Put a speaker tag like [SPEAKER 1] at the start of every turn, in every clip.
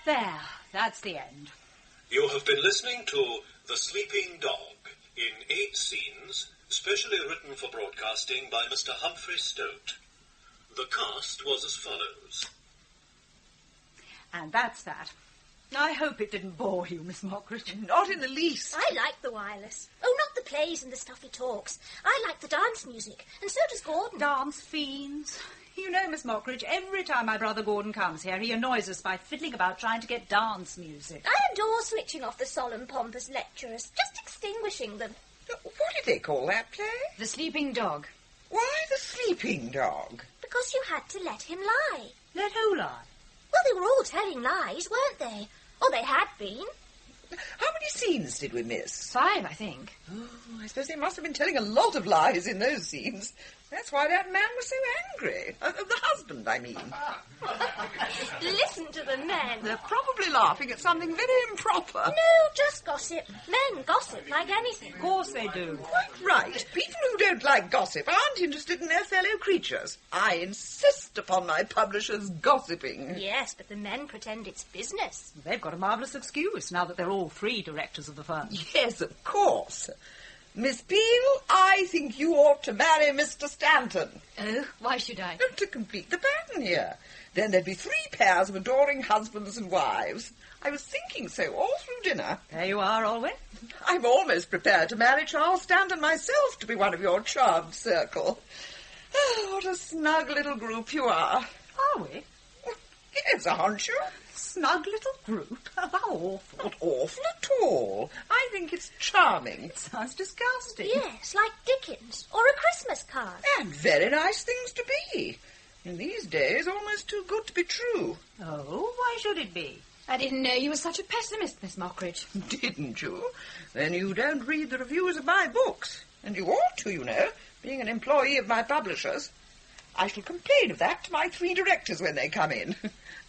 [SPEAKER 1] There, that's the end.
[SPEAKER 2] You have been listening to The Sleeping Dog in 8 scenes, specially written for broadcasting by Mr. Humphrey Stote. The cast was as follows.
[SPEAKER 1] And that's that. I hope it didn't bore you, Miss Mockridge.
[SPEAKER 3] Not in the least.
[SPEAKER 4] I like the wireless. Oh, not the plays and the stuff he talks. I like the dance music, and so does Gordon.
[SPEAKER 1] Dance fiends. You know, Miss Mockridge, every time my brother Gordon comes here, he annoys us by fiddling about trying to get dance music.
[SPEAKER 4] I adore switching off the solemn, pompous lecturers, just extinguishing them.
[SPEAKER 3] What did they call that play?
[SPEAKER 1] The Sleeping Dog.
[SPEAKER 3] Why the Sleeping Dog?
[SPEAKER 4] Because you had to let him lie.
[SPEAKER 1] Let who lie?
[SPEAKER 4] Well, they were all telling lies, weren't they? Or they had been.
[SPEAKER 3] How many scenes did we miss?
[SPEAKER 1] 5, I think.
[SPEAKER 3] Oh, I suppose they must have been telling a lot of lies in those scenes. That's why that man was so angry. The husband, I mean.
[SPEAKER 4] Listen to the men.
[SPEAKER 3] They're probably laughing at something very improper.
[SPEAKER 4] No, just gossip. Men gossip like anything.
[SPEAKER 1] Of course they do.
[SPEAKER 3] Quite right. People who don't like gossip aren't interested in their fellow creatures. I insist upon my publishers gossiping.
[SPEAKER 4] Yes, but the men pretend it's business.
[SPEAKER 1] They've got a marvellous excuse now that they're all 3 directors of the firm.
[SPEAKER 3] Yes, of course. Miss Peel, I think you ought to marry Mr. Stanton.
[SPEAKER 1] Oh, why should I?
[SPEAKER 3] To complete the pattern here. Then there'd be 3 pairs of adoring husbands and wives. I was thinking so all through dinner.
[SPEAKER 1] There you are, Olwen.
[SPEAKER 3] I'm almost prepared to marry Charles Stanton myself to be one of your charmed circle. Oh, what a snug little group you are.
[SPEAKER 1] Are we?
[SPEAKER 3] Yes, aren't you?
[SPEAKER 1] Snug little group? How awful.
[SPEAKER 3] Not awful at all. I think it's charming.
[SPEAKER 1] It sounds disgusting.
[SPEAKER 4] Yes, like Dickens or a Christmas card.
[SPEAKER 3] And very nice things to be. In these days, almost too good to be true.
[SPEAKER 1] Oh, why should it be?
[SPEAKER 5] I didn't know you were such a pessimist, Miss Mockridge.
[SPEAKER 3] Didn't you? Then you don't read the reviews of my books. And you ought to, you know, being an employee of my publishers. I shall complain of that to my 3 directors when they come in.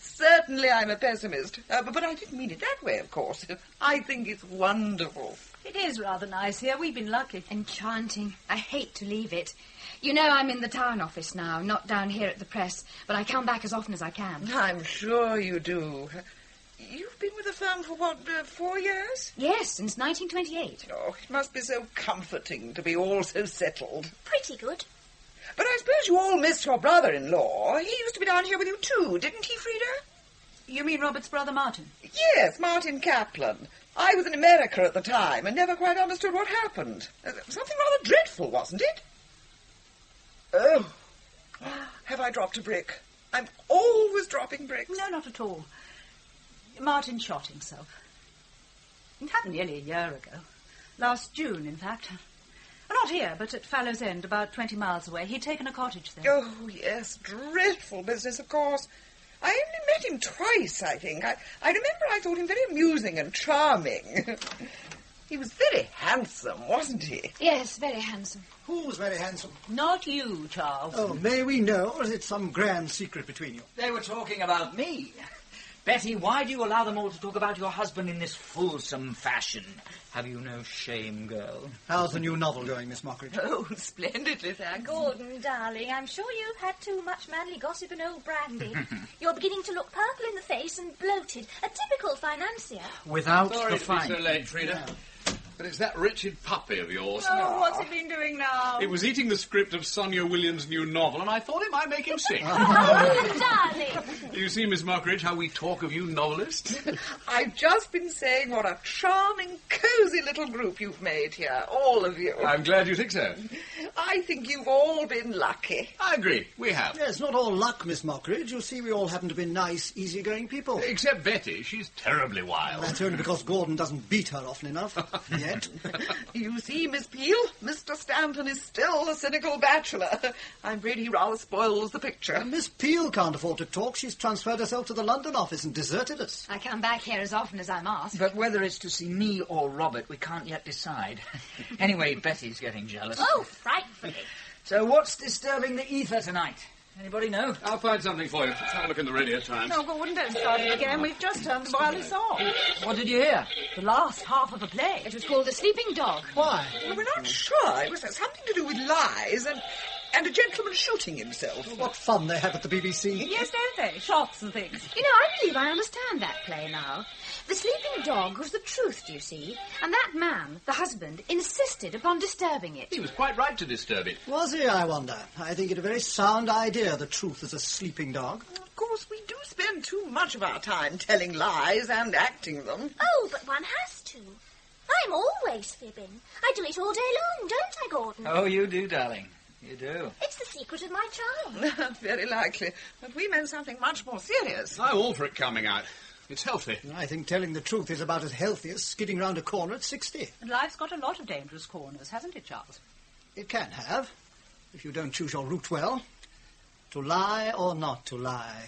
[SPEAKER 3] Certainly I'm a pessimist. But I didn't mean it that way, of course. I think it's wonderful.
[SPEAKER 1] It is rather nice here. We've been lucky.
[SPEAKER 5] Enchanting. I hate to leave it. You know I'm in the town office now, not down here at the press, but I come back as often as I can.
[SPEAKER 3] I'm sure you do. You've been with the firm for, 4 years?
[SPEAKER 5] Yes, since 1928.
[SPEAKER 3] Oh, it must be so comforting to be all so settled.
[SPEAKER 4] Pretty good.
[SPEAKER 3] But I suppose you all missed your brother-in-law. He used to be down here with you too, didn't he, Freda?
[SPEAKER 1] You mean Robert's brother Martin?
[SPEAKER 3] Yes, Martin Caplan. I was in America at the time and never quite understood what happened. Something rather dreadful, wasn't it? Oh, have I dropped a brick? I'm always dropping bricks.
[SPEAKER 1] No, not at all. Martin shot himself. It happened nearly a year ago. Last June, in fact. Not here, but at Fallow's End, about 20 miles away. He'd taken a cottage there.
[SPEAKER 3] Oh, yes, dreadful business, of course. I only met him twice, I think. I remember I thought him very amusing and charming. He was very handsome, wasn't he?
[SPEAKER 5] Yes, very handsome.
[SPEAKER 6] Who's very handsome?
[SPEAKER 1] Not you, Charles.
[SPEAKER 6] Oh, may we know, or is it some grand secret between you?
[SPEAKER 7] They were talking about me. Betty, why do you allow them all to talk about your husband in this fulsome fashion? Have you no shame, girl?
[SPEAKER 6] How's the new novel going, Miss Mockridge?
[SPEAKER 3] Oh, splendidly, thanks.
[SPEAKER 4] Gordon, darling, I'm sure you've had too much manly gossip and old brandy. You're beginning to look purple in the face and bloated. A typical financier.
[SPEAKER 7] Without
[SPEAKER 8] Sorry
[SPEAKER 7] the
[SPEAKER 8] to be
[SPEAKER 7] fine.
[SPEAKER 8] so late, Freda. But it's that wretched puppy of yours.
[SPEAKER 1] Oh, what's he been doing now?
[SPEAKER 8] It was eating the script of Sonia Williams' new novel, and I thought it might make him sick.
[SPEAKER 4] Oh, darling.
[SPEAKER 8] You see, Miss Mockridge, how we talk of you novelists?
[SPEAKER 3] I've just been saying what a charming, cosy little group you've made here, all of you.
[SPEAKER 8] I'm glad you think so.
[SPEAKER 3] I think you've all been lucky.
[SPEAKER 8] I agree, we have.
[SPEAKER 6] Yeah, it's not all luck, Miss Mockridge. You see, we all happen to be nice, easygoing people.
[SPEAKER 8] Except Betty, she's terribly wild.
[SPEAKER 6] That's only because Gordon doesn't beat her often enough, yet.
[SPEAKER 3] You see, Miss Peel, Mr. Stanton is still a cynical bachelor. I'm afraid he rather spoils the picture.
[SPEAKER 6] Miss Peel can't afford to talk. She's transferred herself to the London office and deserted us.
[SPEAKER 5] I come back here as often as I'm asked.
[SPEAKER 7] But whether it's to see me or Robert, we can't yet decide. Anyway, Betty's getting jealous.
[SPEAKER 4] Oh, frightfully.
[SPEAKER 7] So what's disturbing the ether tonight? Anybody know?
[SPEAKER 8] I'll find something for you. Let's have a look in the Radio Times.
[SPEAKER 1] No, Gordon, don't start it again. We've just turned the wireless off.
[SPEAKER 7] What did you hear?
[SPEAKER 1] The last half of the play.
[SPEAKER 5] It was called The Sleeping Dog.
[SPEAKER 6] Why?
[SPEAKER 3] Well, we're not sure. It was something to do with lies, and And a gentleman shooting himself.
[SPEAKER 6] What fun they have at the BBC.
[SPEAKER 1] Yes, don't they? Shots and things.
[SPEAKER 5] You know, I believe I understand that play now. The sleeping dog was the truth, do you see? And that man, the husband, insisted upon disturbing it.
[SPEAKER 8] He was quite right to disturb it.
[SPEAKER 6] Was he, I wonder? I think it a very sound idea, the truth is a sleeping dog.
[SPEAKER 3] Of course, we do spend too much of our time telling lies and acting them.
[SPEAKER 4] Oh, but one has to. I'm always fibbing. I do it all day long, don't I, Gordon?
[SPEAKER 7] Oh, you do, darling. You do.
[SPEAKER 4] It's the secret of my charm.
[SPEAKER 3] Very likely. But we meant something much more serious.
[SPEAKER 8] I'm all for it coming out. It's healthy.
[SPEAKER 6] I think telling the truth is about as healthy as skidding round a corner at 60.
[SPEAKER 1] And life's got a lot of dangerous corners, hasn't it, Charles?
[SPEAKER 6] It can have, if you don't choose your route well. To lie or not to lie.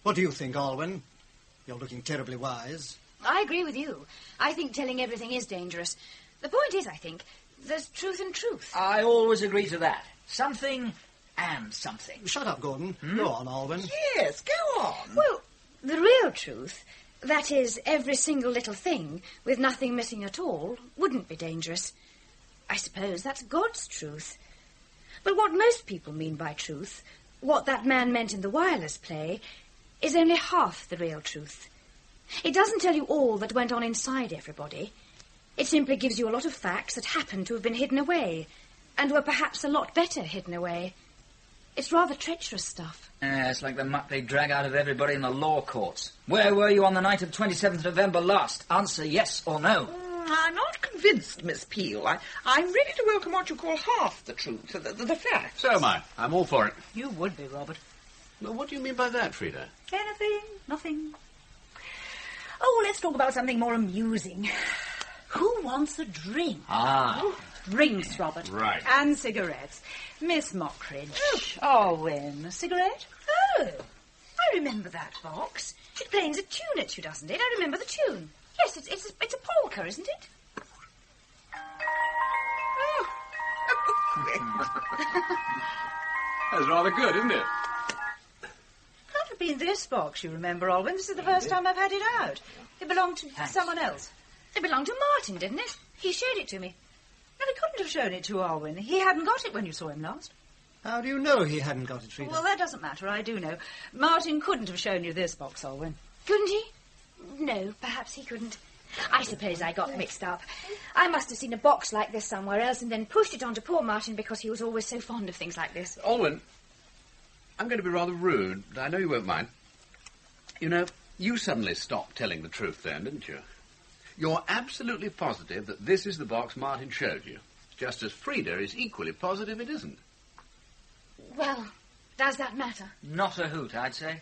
[SPEAKER 6] What do you think, Olwen? You're looking terribly wise.
[SPEAKER 5] I agree with you. I think telling everything is dangerous. The point is, I think, there's truth and truth.
[SPEAKER 7] I always agree to that. Something and something.
[SPEAKER 6] Shut up, Gordon. Go on, Olwen.
[SPEAKER 3] Yes, go on.
[SPEAKER 5] Well, the real truth, that is, every single little thing, with nothing missing at all, wouldn't be dangerous. I suppose that's God's truth. But what most people mean by truth, what that man meant in the wireless play, is only half the real truth. It doesn't tell you all that went on inside everybody. It simply gives you a lot of facts that happened to have been hidden away, and were perhaps a lot better hidden away. It's rather treacherous stuff.
[SPEAKER 7] It's like the muck they drag out of everybody in the law courts. Where were you on the night of 27th November last? Answer yes or no.
[SPEAKER 3] I'm not convinced, Miss Peel. I'm ready to welcome what you call half the truth, the facts.
[SPEAKER 8] So am I. I'm all for it.
[SPEAKER 1] You would be, Robert.
[SPEAKER 8] Well, what do you mean by that, Freda?
[SPEAKER 1] Anything, nothing. Oh, let's talk about something more amusing. Who wants a drink? Drinks, Robert.
[SPEAKER 8] Right.
[SPEAKER 1] And cigarettes. Miss Mockridge. Olwen, a cigarette?
[SPEAKER 5] Oh, I remember that box. It plays a tune at you, doesn't it? I remember the tune. Yes, it's a polka, isn't it?
[SPEAKER 8] That's rather good, isn't it?
[SPEAKER 1] Can't have been this box, you remember, Olwen. This is the first time I've had it out. It belonged to someone else.
[SPEAKER 5] It belonged to Martin, didn't it? He showed it to me.
[SPEAKER 1] No, he couldn't have shown it to Olwen. He hadn't got it when you saw him last.
[SPEAKER 6] How do you know he hadn't got it, Freda?
[SPEAKER 1] Well, that doesn't matter. I do know. Martin couldn't have shown you this box, Olwen.
[SPEAKER 5] Couldn't he? No, perhaps he couldn't. I suppose I got mixed up. I must have seen a box like this somewhere else and then pushed it onto poor Martin because he was always so fond of things like this.
[SPEAKER 8] Olwen, I'm going to be rather rude, but I know you won't mind. You know, you suddenly stopped telling the truth then, didn't you? You're absolutely positive that this is the box Martin showed you, just as Freda is equally positive it isn't.
[SPEAKER 5] Well, does that matter?
[SPEAKER 7] Not a hoot, I'd say.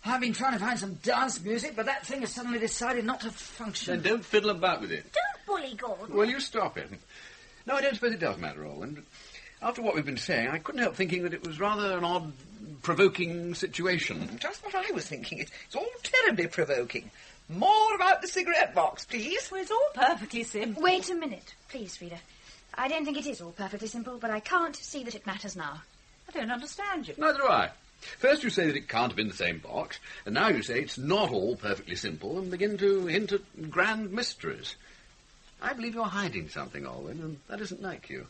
[SPEAKER 7] I've been trying to find some dance music, but that thing has suddenly decided not to function.
[SPEAKER 8] Then don't fiddle about with it.
[SPEAKER 4] Don't bully Gordon.
[SPEAKER 8] Well, you stop it. No, I don't suppose it does matter, Olwen. After what we've been saying, I couldn't help thinking that it was rather an odd, provoking situation.
[SPEAKER 3] Just what I was thinking. It's all terribly provoking. More about the cigarette box, please.
[SPEAKER 1] Well, it's all perfectly simple.
[SPEAKER 5] Wait a minute, please, Freda. I don't think it is all perfectly simple, but I can't see that it matters now.
[SPEAKER 1] I don't understand you.
[SPEAKER 8] Neither do I. First you say that it can't have been the same box, and now you say it's not all perfectly simple and begin to hint at grand mysteries. I believe you're hiding something, Olwen, and that isn't like you.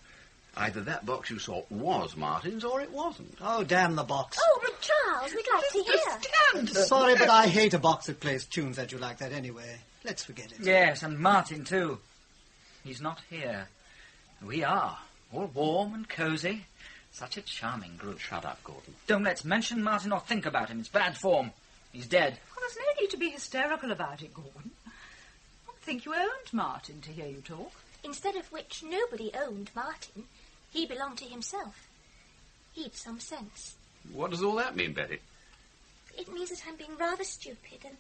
[SPEAKER 8] Either that box you saw was Martin's or it wasn't.
[SPEAKER 6] Oh, damn the box.
[SPEAKER 4] Oh, but Charles, we'd like to hear.
[SPEAKER 3] Stanton!
[SPEAKER 6] Sorry, but I hate a box that plays tunes at you like that anyway. Let's forget it.
[SPEAKER 7] Yes, and Martin, too. He's not here. We are. All warm and cosy. Such a charming group.
[SPEAKER 8] Shut up, Gordon.
[SPEAKER 7] Don't let's mention Martin or think about him. It's bad form. He's dead.
[SPEAKER 1] Well, there's no need to be hysterical about it, Gordon. I think you owned Martin to hear you talk.
[SPEAKER 4] Instead of which nobody owned Martin. He belonged to himself. He'd some sense.
[SPEAKER 8] What does all that mean, Betty?
[SPEAKER 4] It means that I'm being rather stupid, and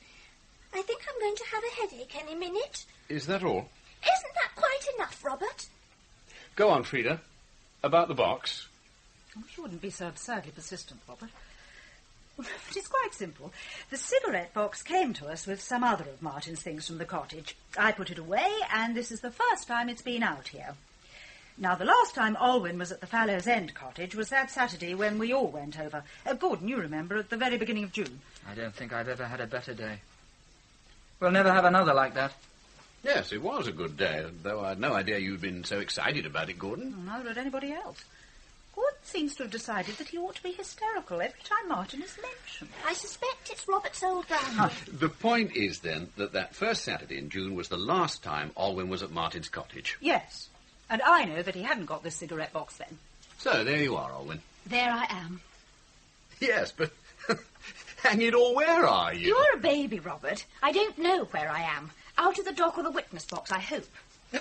[SPEAKER 4] I think I'm going to have a headache any minute.
[SPEAKER 8] Is that all?
[SPEAKER 4] Isn't that quite enough, Robert?
[SPEAKER 8] Go on, Freda. About the box.
[SPEAKER 1] Oh, you wouldn't be so absurdly persistent, Robert. But it's quite simple. The cigarette box came to us with some other of Martin's things from the cottage. I put it away, and this is the first time it's been out here. Now, the last time Olwen was at the Fallows End cottage was that Saturday when we all went over. Gordon, you remember, at the very beginning of June.
[SPEAKER 7] I don't think I've ever had a better day. We'll never have another like that.
[SPEAKER 8] Yes, it was a good day, though I had no idea you'd been so excited about it, Gordon.
[SPEAKER 1] Neither had anybody else. Gordon seems to have decided that he ought to be hysterical every time Martin is mentioned.
[SPEAKER 4] I suspect it's Robert's old brandy.
[SPEAKER 8] The point is, then, that first Saturday in June was the last time Olwen was at Martin's cottage.
[SPEAKER 1] Yes, and I know that he hadn't got this cigarette box then.
[SPEAKER 8] So, there you are, Olwen.
[SPEAKER 5] There I am.
[SPEAKER 8] Yes, but... hang it all, where are you?
[SPEAKER 5] You're a baby, Robert. I don't know where I am. Out of the dock or the witness box, I hope.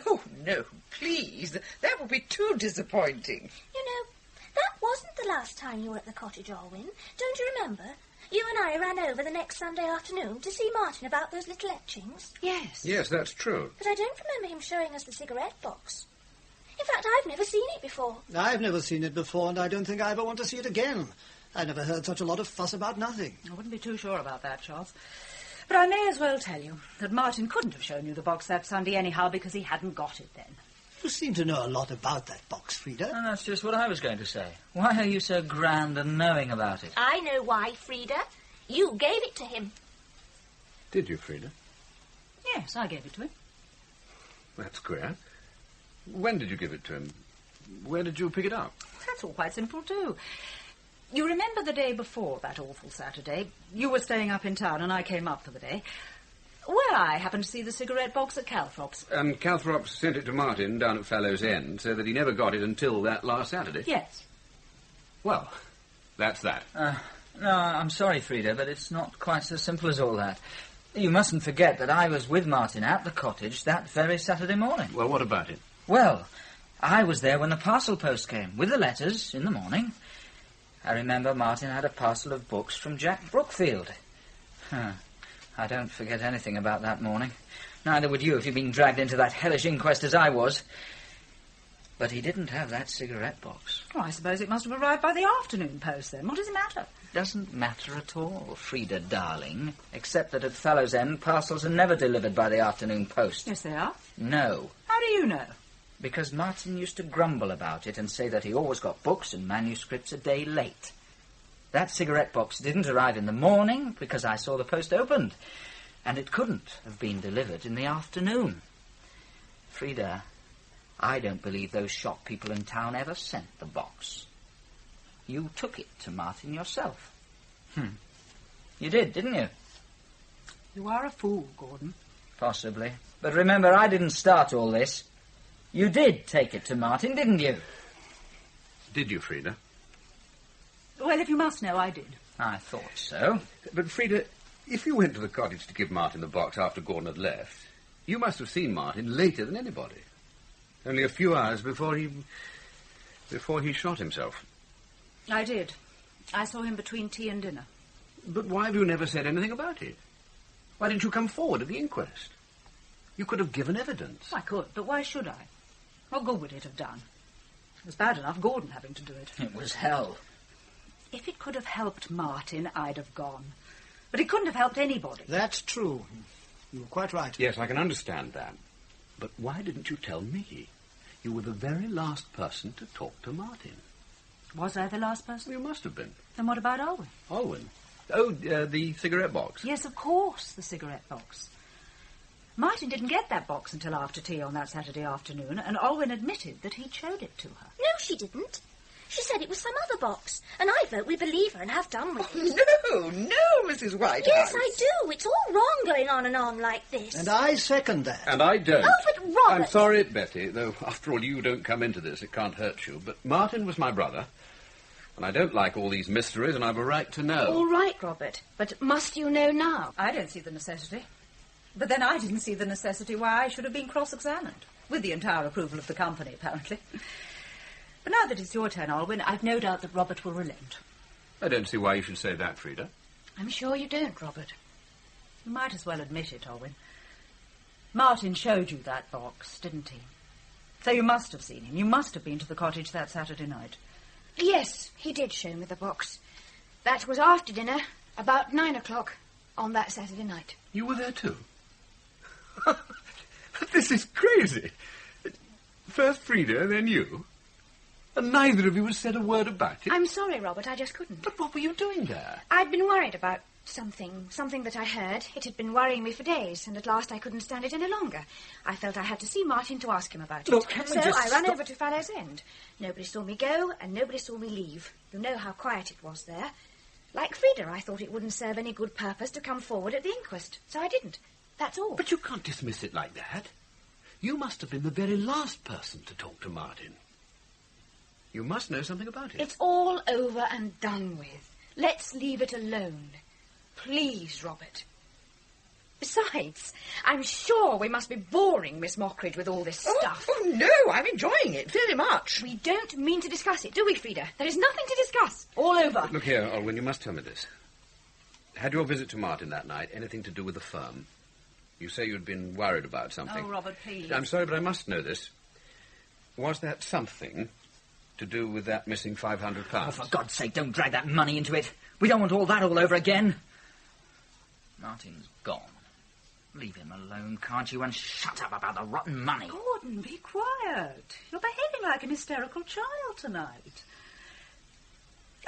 [SPEAKER 3] Oh, no, please. That would be too disappointing.
[SPEAKER 4] You know, that wasn't the last time you were at the cottage, Olwen. Don't you remember? You and I ran over the next Sunday afternoon to see Martin about those little etchings.
[SPEAKER 5] Yes.
[SPEAKER 8] Yes, that's true.
[SPEAKER 4] But I don't remember him showing us the cigarette box. In fact, I've never seen it before.
[SPEAKER 6] I've never seen it before, and I don't think I ever want to see it again. I never heard such a lot of fuss about nothing.
[SPEAKER 1] I wouldn't be too sure about that, Charles. But I may as well tell you that Martin couldn't have shown you the box that Sunday anyhow because he hadn't got it then.
[SPEAKER 6] You seem to know a lot about that box, Freda.
[SPEAKER 7] And that's just what I was going to say. Why are you so grand and knowing about it?
[SPEAKER 4] I know why, Freda. You gave it to him.
[SPEAKER 8] Did you, Freda?
[SPEAKER 1] Yes, I gave it to him.
[SPEAKER 8] That's queer. When did you give it to him? Where did you pick it up?
[SPEAKER 1] That's all quite simple, too. You remember the day before that awful Saturday? You were staying up in town and I came up for the day. Well, I happened to see the cigarette box at Calthrop's.
[SPEAKER 8] And Calthrop's sent it to Martin down at Fallow's End, so that he never got it until that last Saturday?
[SPEAKER 1] Yes.
[SPEAKER 8] Well, that's that.
[SPEAKER 7] No, I'm sorry, Freda, but it's not quite so simple as all that. You mustn't forget that I was with Martin at the cottage that very Saturday morning.
[SPEAKER 8] Well, what about it?
[SPEAKER 7] Well, I was there when the parcel post came, with the letters, in the morning. I remember Martin had a parcel of books from Jack Brookfield. I don't forget anything about that morning. Neither would you if you'd been dragged into that hellish inquest as I was. But he didn't have that cigarette box.
[SPEAKER 1] Oh, I suppose it must have arrived by the afternoon post, then. What does it matter?
[SPEAKER 7] Doesn't matter at all, Freda, darling. Except that at Fallow's End, parcels are never delivered by the afternoon post.
[SPEAKER 1] Yes, they are.
[SPEAKER 7] No.
[SPEAKER 1] How do you know?
[SPEAKER 7] Because Martin used to grumble about it and say that he always got books and manuscripts a day late. That cigarette box didn't arrive in the morning because I saw the post opened, and it couldn't have been delivered in the afternoon. Freda, I don't believe those shop people in town ever sent the box. You took it to Martin yourself. You did, didn't you?
[SPEAKER 1] You are a fool, Gordon.
[SPEAKER 7] Possibly. But remember, I didn't start all this. You did take it to Martin, didn't you?
[SPEAKER 8] Did you, Freda?
[SPEAKER 1] Well, if you must know, I did.
[SPEAKER 7] I thought so.
[SPEAKER 8] But, Freda, if you went to the cottage to give Martin the box after Gordon had left, you must have seen Martin later than anybody. Only a few hours before he shot himself.
[SPEAKER 1] I did. I saw him between tea and dinner.
[SPEAKER 8] But why have you never said anything about it? Why didn't you come forward at the inquest? You could have given evidence.
[SPEAKER 1] I could, but why should I? What good would it have done? It was bad enough Gordon having to do it.
[SPEAKER 7] It was hell.
[SPEAKER 1] If it could have helped Martin, I'd have gone. But it couldn't have helped anybody.
[SPEAKER 6] That's true. You're quite right.
[SPEAKER 8] Yes, I can understand that. But why didn't you tell me? You were the very last person to talk to Martin.
[SPEAKER 1] Was I the last person?
[SPEAKER 8] Well, you must have been.
[SPEAKER 1] Then what about Olwen?
[SPEAKER 8] Olwen? Oh, the cigarette box.
[SPEAKER 1] Yes, of course, the cigarette box. Martin didn't get that box until after tea on that Saturday afternoon, and Olwen admitted that he'd showed it to her.
[SPEAKER 4] No, she didn't. She said it was some other box, and I vote we believe her and have done with it.
[SPEAKER 3] No, Mrs. Whitehouse.
[SPEAKER 4] Yes, I do. It's all wrong going on and on like this.
[SPEAKER 6] And I second that.
[SPEAKER 8] And I don't.
[SPEAKER 4] Oh, but Robert...
[SPEAKER 8] I'm sorry, Betty, though after all you don't come into this, it can't hurt you. But Martin was my brother, and I don't like all these mysteries, and I've a right to know.
[SPEAKER 5] All right, Robert, but must you know now?
[SPEAKER 1] I don't see the necessity. But then I didn't see the necessity why I should have been cross-examined, with the entire approval of the company, apparently. But now that it's your turn, Olwen, I've no doubt that Robert will relent.
[SPEAKER 8] I don't see why you should say that, Freda.
[SPEAKER 5] I'm sure you don't, Robert.
[SPEAKER 1] You might as well admit it, Olwen. Martin showed you that box, didn't he? So you must have seen him. You must have been to the cottage that Saturday night.
[SPEAKER 5] Yes, he did show me the box. That was after dinner, about 9 o'clock on that Saturday night.
[SPEAKER 8] You were there too? This is crazy. First Freda, then you. And neither of you has said a word about it.
[SPEAKER 5] I'm sorry, Robert, I just couldn't.
[SPEAKER 8] But what were you doing there?
[SPEAKER 5] I'd been worried about Something that I heard. It had been worrying me for days, and at last I couldn't stand it any longer. I felt I had to see Martin to ask him about it.
[SPEAKER 6] Look, can we
[SPEAKER 5] so
[SPEAKER 6] just
[SPEAKER 5] I ran
[SPEAKER 6] stop-
[SPEAKER 5] over to Fallow's End. Nobody saw me go, and nobody saw me leave. You know how quiet it was there. Like Freda, I thought it wouldn't serve any good purpose to come forward at the inquest, so I didn't. That's all.
[SPEAKER 8] But you can't dismiss it like that. You must have been the very last person to talk to Martin. You must know something about it.
[SPEAKER 5] It's all over and done with. Let's leave it alone. Please, Robert. Besides, I'm sure we must be boring Miss Mockridge with all this stuff.
[SPEAKER 3] Oh, no, I'm enjoying it very much.
[SPEAKER 5] We don't mean to discuss it, do we, Freda? There is nothing to discuss. All over.
[SPEAKER 8] Look here, Olwen, you must tell me this. Had your visit to Martin that night anything to do with the firm? You say you'd been worried about something.
[SPEAKER 1] Oh, Robert, please.
[SPEAKER 8] I'm sorry, but I must know this. Was that something to do with that missing £500?
[SPEAKER 7] Oh, for God's sake, don't drag that money into it. We don't want all that all over again. Martin's gone. Leave him alone, can't you, and shut up about the rotten money.
[SPEAKER 1] Gordon, be quiet. You're behaving like an hysterical child tonight.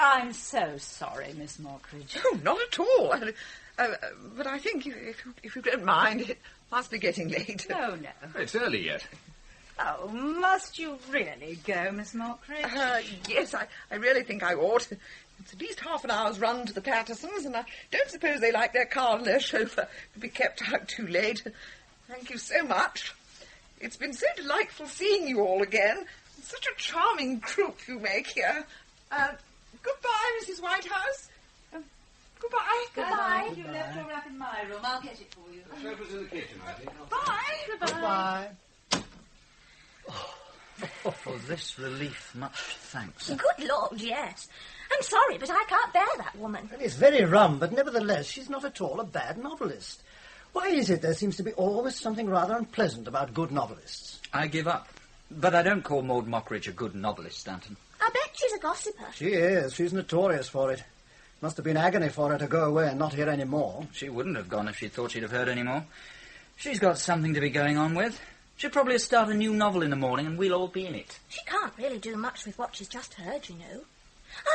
[SPEAKER 1] I'm so sorry, Miss Mockridge.
[SPEAKER 3] Oh, not at all. But I think, if you don't mind, it must be getting late.
[SPEAKER 1] No.
[SPEAKER 8] It's early yet.
[SPEAKER 1] Oh, must you really go, Miss Mockridge?
[SPEAKER 3] Yes, I really think I ought. It's at least half an hour's run to the Pattersons, and I don't suppose they like their car and their chauffeur to be kept out too late. Thank you so much. It's been so delightful seeing you all again. Such a charming group you make here. Goodbye, Mrs. Whitehouse. Goodbye.
[SPEAKER 1] Goodbye. You left your wrap in my room. I'll get it for you.
[SPEAKER 8] The sofa's in the kitchen, I think.
[SPEAKER 3] Bye.
[SPEAKER 6] Goodbye.
[SPEAKER 7] For this relief, much thanks.
[SPEAKER 4] Good Lord, yes. I'm sorry, but I can't bear that woman.
[SPEAKER 6] It's very rum, but nevertheless, she's not at all a bad novelist. Why is it there seems to be always something rather unpleasant about good novelists?
[SPEAKER 7] I give up. But I don't call Maud Mockridge a good novelist, Stanton.
[SPEAKER 4] I bet she's a gossiper.
[SPEAKER 6] She is. She's notorious for it. Must have been agony for her to go away and not hear any more.
[SPEAKER 7] She wouldn't have gone if she thought she'd have heard any more. She's got something to be going on with. She'll probably start a new novel in the morning and we'll all be in it.
[SPEAKER 4] She can't really do much with what she's just heard, you know.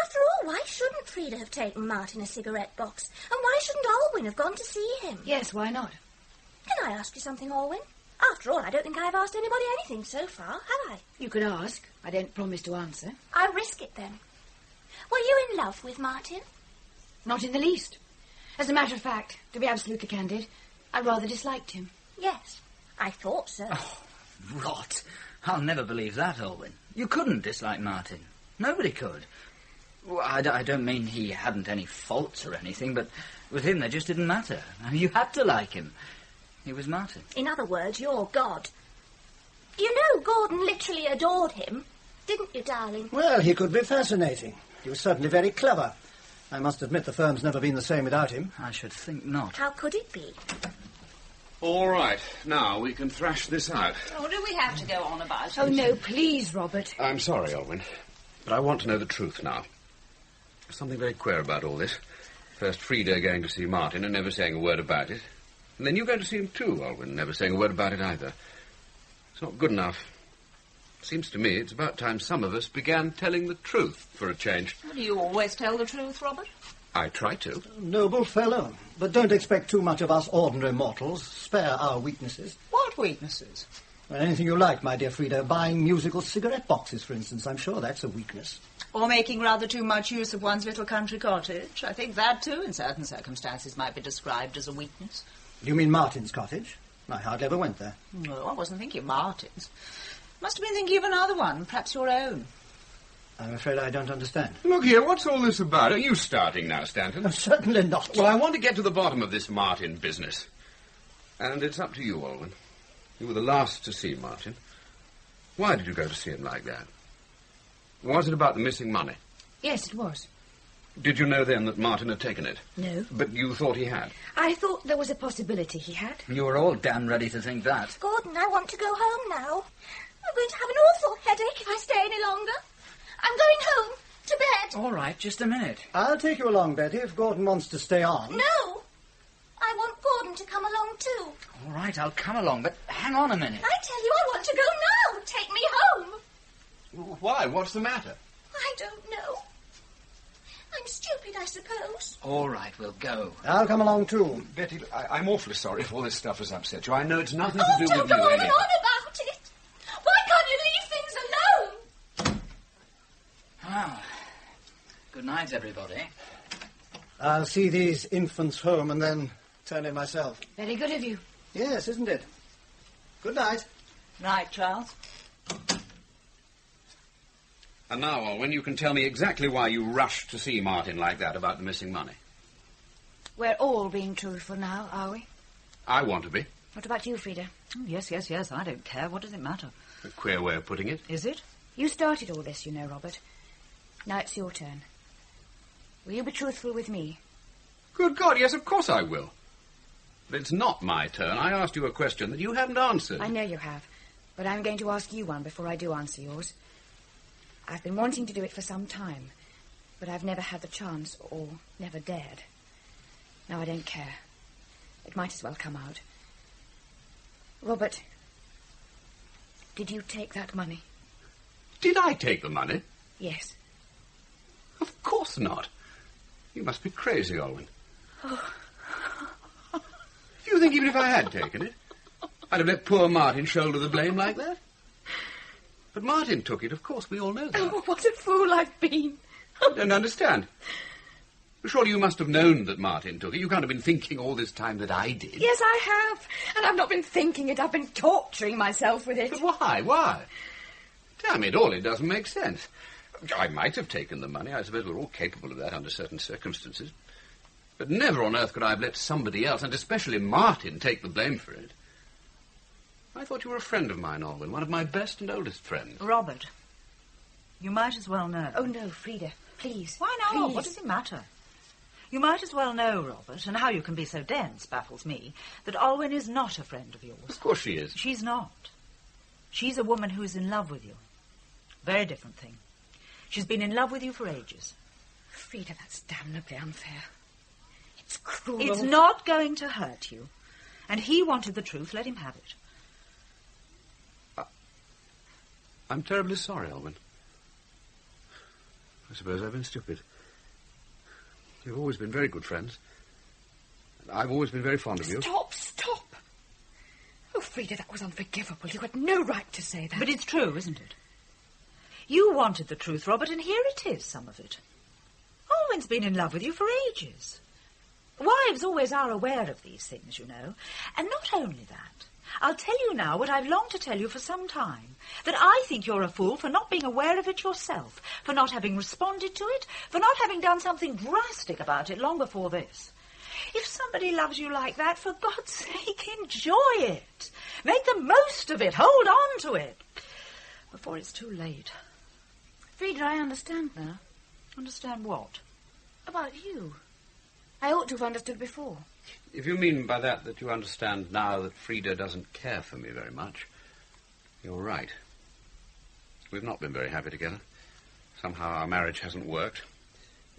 [SPEAKER 4] After all, why shouldn't Freda have taken Martin a cigarette box? And why shouldn't Olwen have gone to see him?
[SPEAKER 5] Yes, why not?
[SPEAKER 4] Can I ask you something, Olwen? After all, I don't think I've asked anybody anything so far, have I?
[SPEAKER 5] You could ask. I don't promise to answer.
[SPEAKER 4] I'll risk it then. Were you in love with Martin?
[SPEAKER 5] Not in the least. As a matter of fact, to be absolutely candid, I rather disliked him.
[SPEAKER 4] Yes, I thought so.
[SPEAKER 7] Oh, rot. I'll never believe that, Olwen. You couldn't dislike Martin. Nobody could. Well, I don't mean he hadn't any faults or anything, but with him they just didn't matter. I mean, you had to like him. He was Martin.
[SPEAKER 4] In other words, you're God. You know Gordon literally adored him, didn't you, darling?
[SPEAKER 6] Well, he could be fascinating. He was certainly very clever. I must admit the firm's never been the same without him.
[SPEAKER 7] I should think not.
[SPEAKER 4] How could it be?
[SPEAKER 8] All right, now we can thrash this out.
[SPEAKER 1] Oh, do we have to go on about it?
[SPEAKER 5] Oh, no, please, Robert.
[SPEAKER 8] I'm sorry, Olwen, but I want to know the truth now. There's something very queer about all this. First Freda going to see Martin and never saying a word about it. And then you going to see him too, Olwen, never saying a word about it either. It's not good enough. Seems to me it's about time some of us began telling the truth for a change.
[SPEAKER 1] Well, do you always tell the truth, Robert?
[SPEAKER 8] I try to.
[SPEAKER 6] Noble fellow. But don't expect too much of us ordinary mortals. Spare our weaknesses.
[SPEAKER 1] What weaknesses?
[SPEAKER 6] Well, anything you like, my dear Freda. Buying musical cigarette boxes, for instance. I'm sure that's a weakness.
[SPEAKER 1] Or making rather too much use of one's little country cottage. I think that, too, in certain circumstances, might be described as a weakness.
[SPEAKER 6] Do you mean Martin's cottage? I hardly ever went there.
[SPEAKER 1] No, I wasn't thinking of Martin's. Must have been thinking of another one, perhaps your own.
[SPEAKER 6] I'm afraid I don't understand.
[SPEAKER 8] Look here, what's all this about? Are you starting now, Stanton?
[SPEAKER 6] Certainly not.
[SPEAKER 8] Well, I want to get to the bottom of this Martin business. And it's up to you, Olwen. You were the last to see Martin. Why did you go to see him like that? Was it about the missing money?
[SPEAKER 5] Yes, it was.
[SPEAKER 8] Did you know then that Martin had taken it?
[SPEAKER 5] No.
[SPEAKER 8] But you thought he had?
[SPEAKER 5] I thought there was a possibility he had.
[SPEAKER 7] You were all damn ready to think that.
[SPEAKER 4] Gordon, I want to go home now. I'm going to have an awful headache if I stay any longer. I'm going home, to bed.
[SPEAKER 7] All right, just a minute.
[SPEAKER 6] I'll take you along, Betty, if Gordon wants to stay on.
[SPEAKER 4] No. I want Gordon to come along too.
[SPEAKER 7] All right, I'll come along, but hang on a minute.
[SPEAKER 4] I tell you, I want to go now. Take me home.
[SPEAKER 8] Why? What's the matter?
[SPEAKER 4] I don't know. I I'm stupid, I suppose.
[SPEAKER 7] All right, we'll go.
[SPEAKER 6] I'll come along too.
[SPEAKER 8] Betty, I'm awfully sorry if all this stuff has upset you. I know it's nothing
[SPEAKER 4] Oh,
[SPEAKER 8] to do
[SPEAKER 4] don't
[SPEAKER 8] with
[SPEAKER 4] go
[SPEAKER 8] you,
[SPEAKER 4] on and
[SPEAKER 8] Amy.
[SPEAKER 4] on about it. Why can't you leave things alone?
[SPEAKER 7] Well, good night, everybody.
[SPEAKER 6] I'll see these infants home and then turn in myself.
[SPEAKER 5] Very good of you.
[SPEAKER 6] Yes, isn't it? Good night.
[SPEAKER 1] Night, Charles.
[SPEAKER 8] And now, Olwen, you can tell me exactly why you rushed to see Martin like that about the missing money.
[SPEAKER 5] We're all being truthful now, are we?
[SPEAKER 8] I want to be.
[SPEAKER 5] What about you, Freda?
[SPEAKER 1] Oh, yes. I don't care. What does it matter?
[SPEAKER 8] A queer way of putting it.
[SPEAKER 1] Is it?
[SPEAKER 5] You started all this, you know, Robert. Now it's your turn. Will you be truthful with me?
[SPEAKER 8] Good God, yes, of course I will. But it's not my turn. I asked you a question that you haven't answered.
[SPEAKER 5] I know you have, but I'm going to ask you one before I do answer yours. I've been wanting to do it for some time, but I've never had the chance, or never dared. Now I don't care. It might as well come out. Robert, did you take that money?
[SPEAKER 8] Did I take the money?
[SPEAKER 5] Yes.
[SPEAKER 8] Of course not. You must be crazy, Olwen. You think even if I had taken it, I'd have let poor Martin shoulder the blame like that? But Martin took it, of course, we all know that.
[SPEAKER 5] Oh, what a fool I've been.
[SPEAKER 8] I don't understand. Surely you must have known that Martin took it. You can't have been thinking all this time that I did.
[SPEAKER 5] Yes, I have. And I've not been thinking it. I've been torturing myself with it.
[SPEAKER 8] But why? Why? Damn it all, it doesn't make sense. I might have taken the money. I suppose we're all capable of that under certain circumstances. But never on earth could I have let somebody else, and especially Martin, take the blame for it. I thought you were a friend of mine, Olwen, one of my best and oldest friends.
[SPEAKER 1] Robert, you might as well know.
[SPEAKER 5] Oh, no, Freda, please.
[SPEAKER 1] Why not?
[SPEAKER 5] Please.
[SPEAKER 1] What does it matter? You might as well know, Robert, and how you can be so dense baffles me, that Olwen is not a friend of yours.
[SPEAKER 8] Of course she is.
[SPEAKER 1] She's not. She's a woman who's in love with you. Very different thing. She's been in love with you for ages.
[SPEAKER 5] Freda, that's damnably unfair. It's cruel.
[SPEAKER 1] It's not going to hurt you. And he wanted the truth. Let him have it.
[SPEAKER 8] I'm terribly sorry, Olwen. I suppose I've been stupid. You've always been very good friends. And I've always been very fond of you.
[SPEAKER 5] Stop. Oh, Freda, that was unforgivable. You had no right to say that.
[SPEAKER 1] But it's true, isn't it? You wanted the truth, Robert, and here it is, some of it. Olwen's been in love with you for ages. Wives always are aware of these things, you know. And not only that, I'll tell you now what I've longed to tell you for some time, that I think you're a fool for not being aware of it yourself, for not having responded to it, for not having done something drastic about it long before this. If somebody loves you like that, for God's sake, enjoy it. Make the most of it. Hold on to it. Before it's too late.
[SPEAKER 5] Freda, I understand now.
[SPEAKER 1] Understand what?
[SPEAKER 5] About you. I ought to have understood before.
[SPEAKER 8] If you mean by that you understand now that Freda doesn't care for me very much, you're right. We've not been very happy together. Somehow our marriage hasn't worked.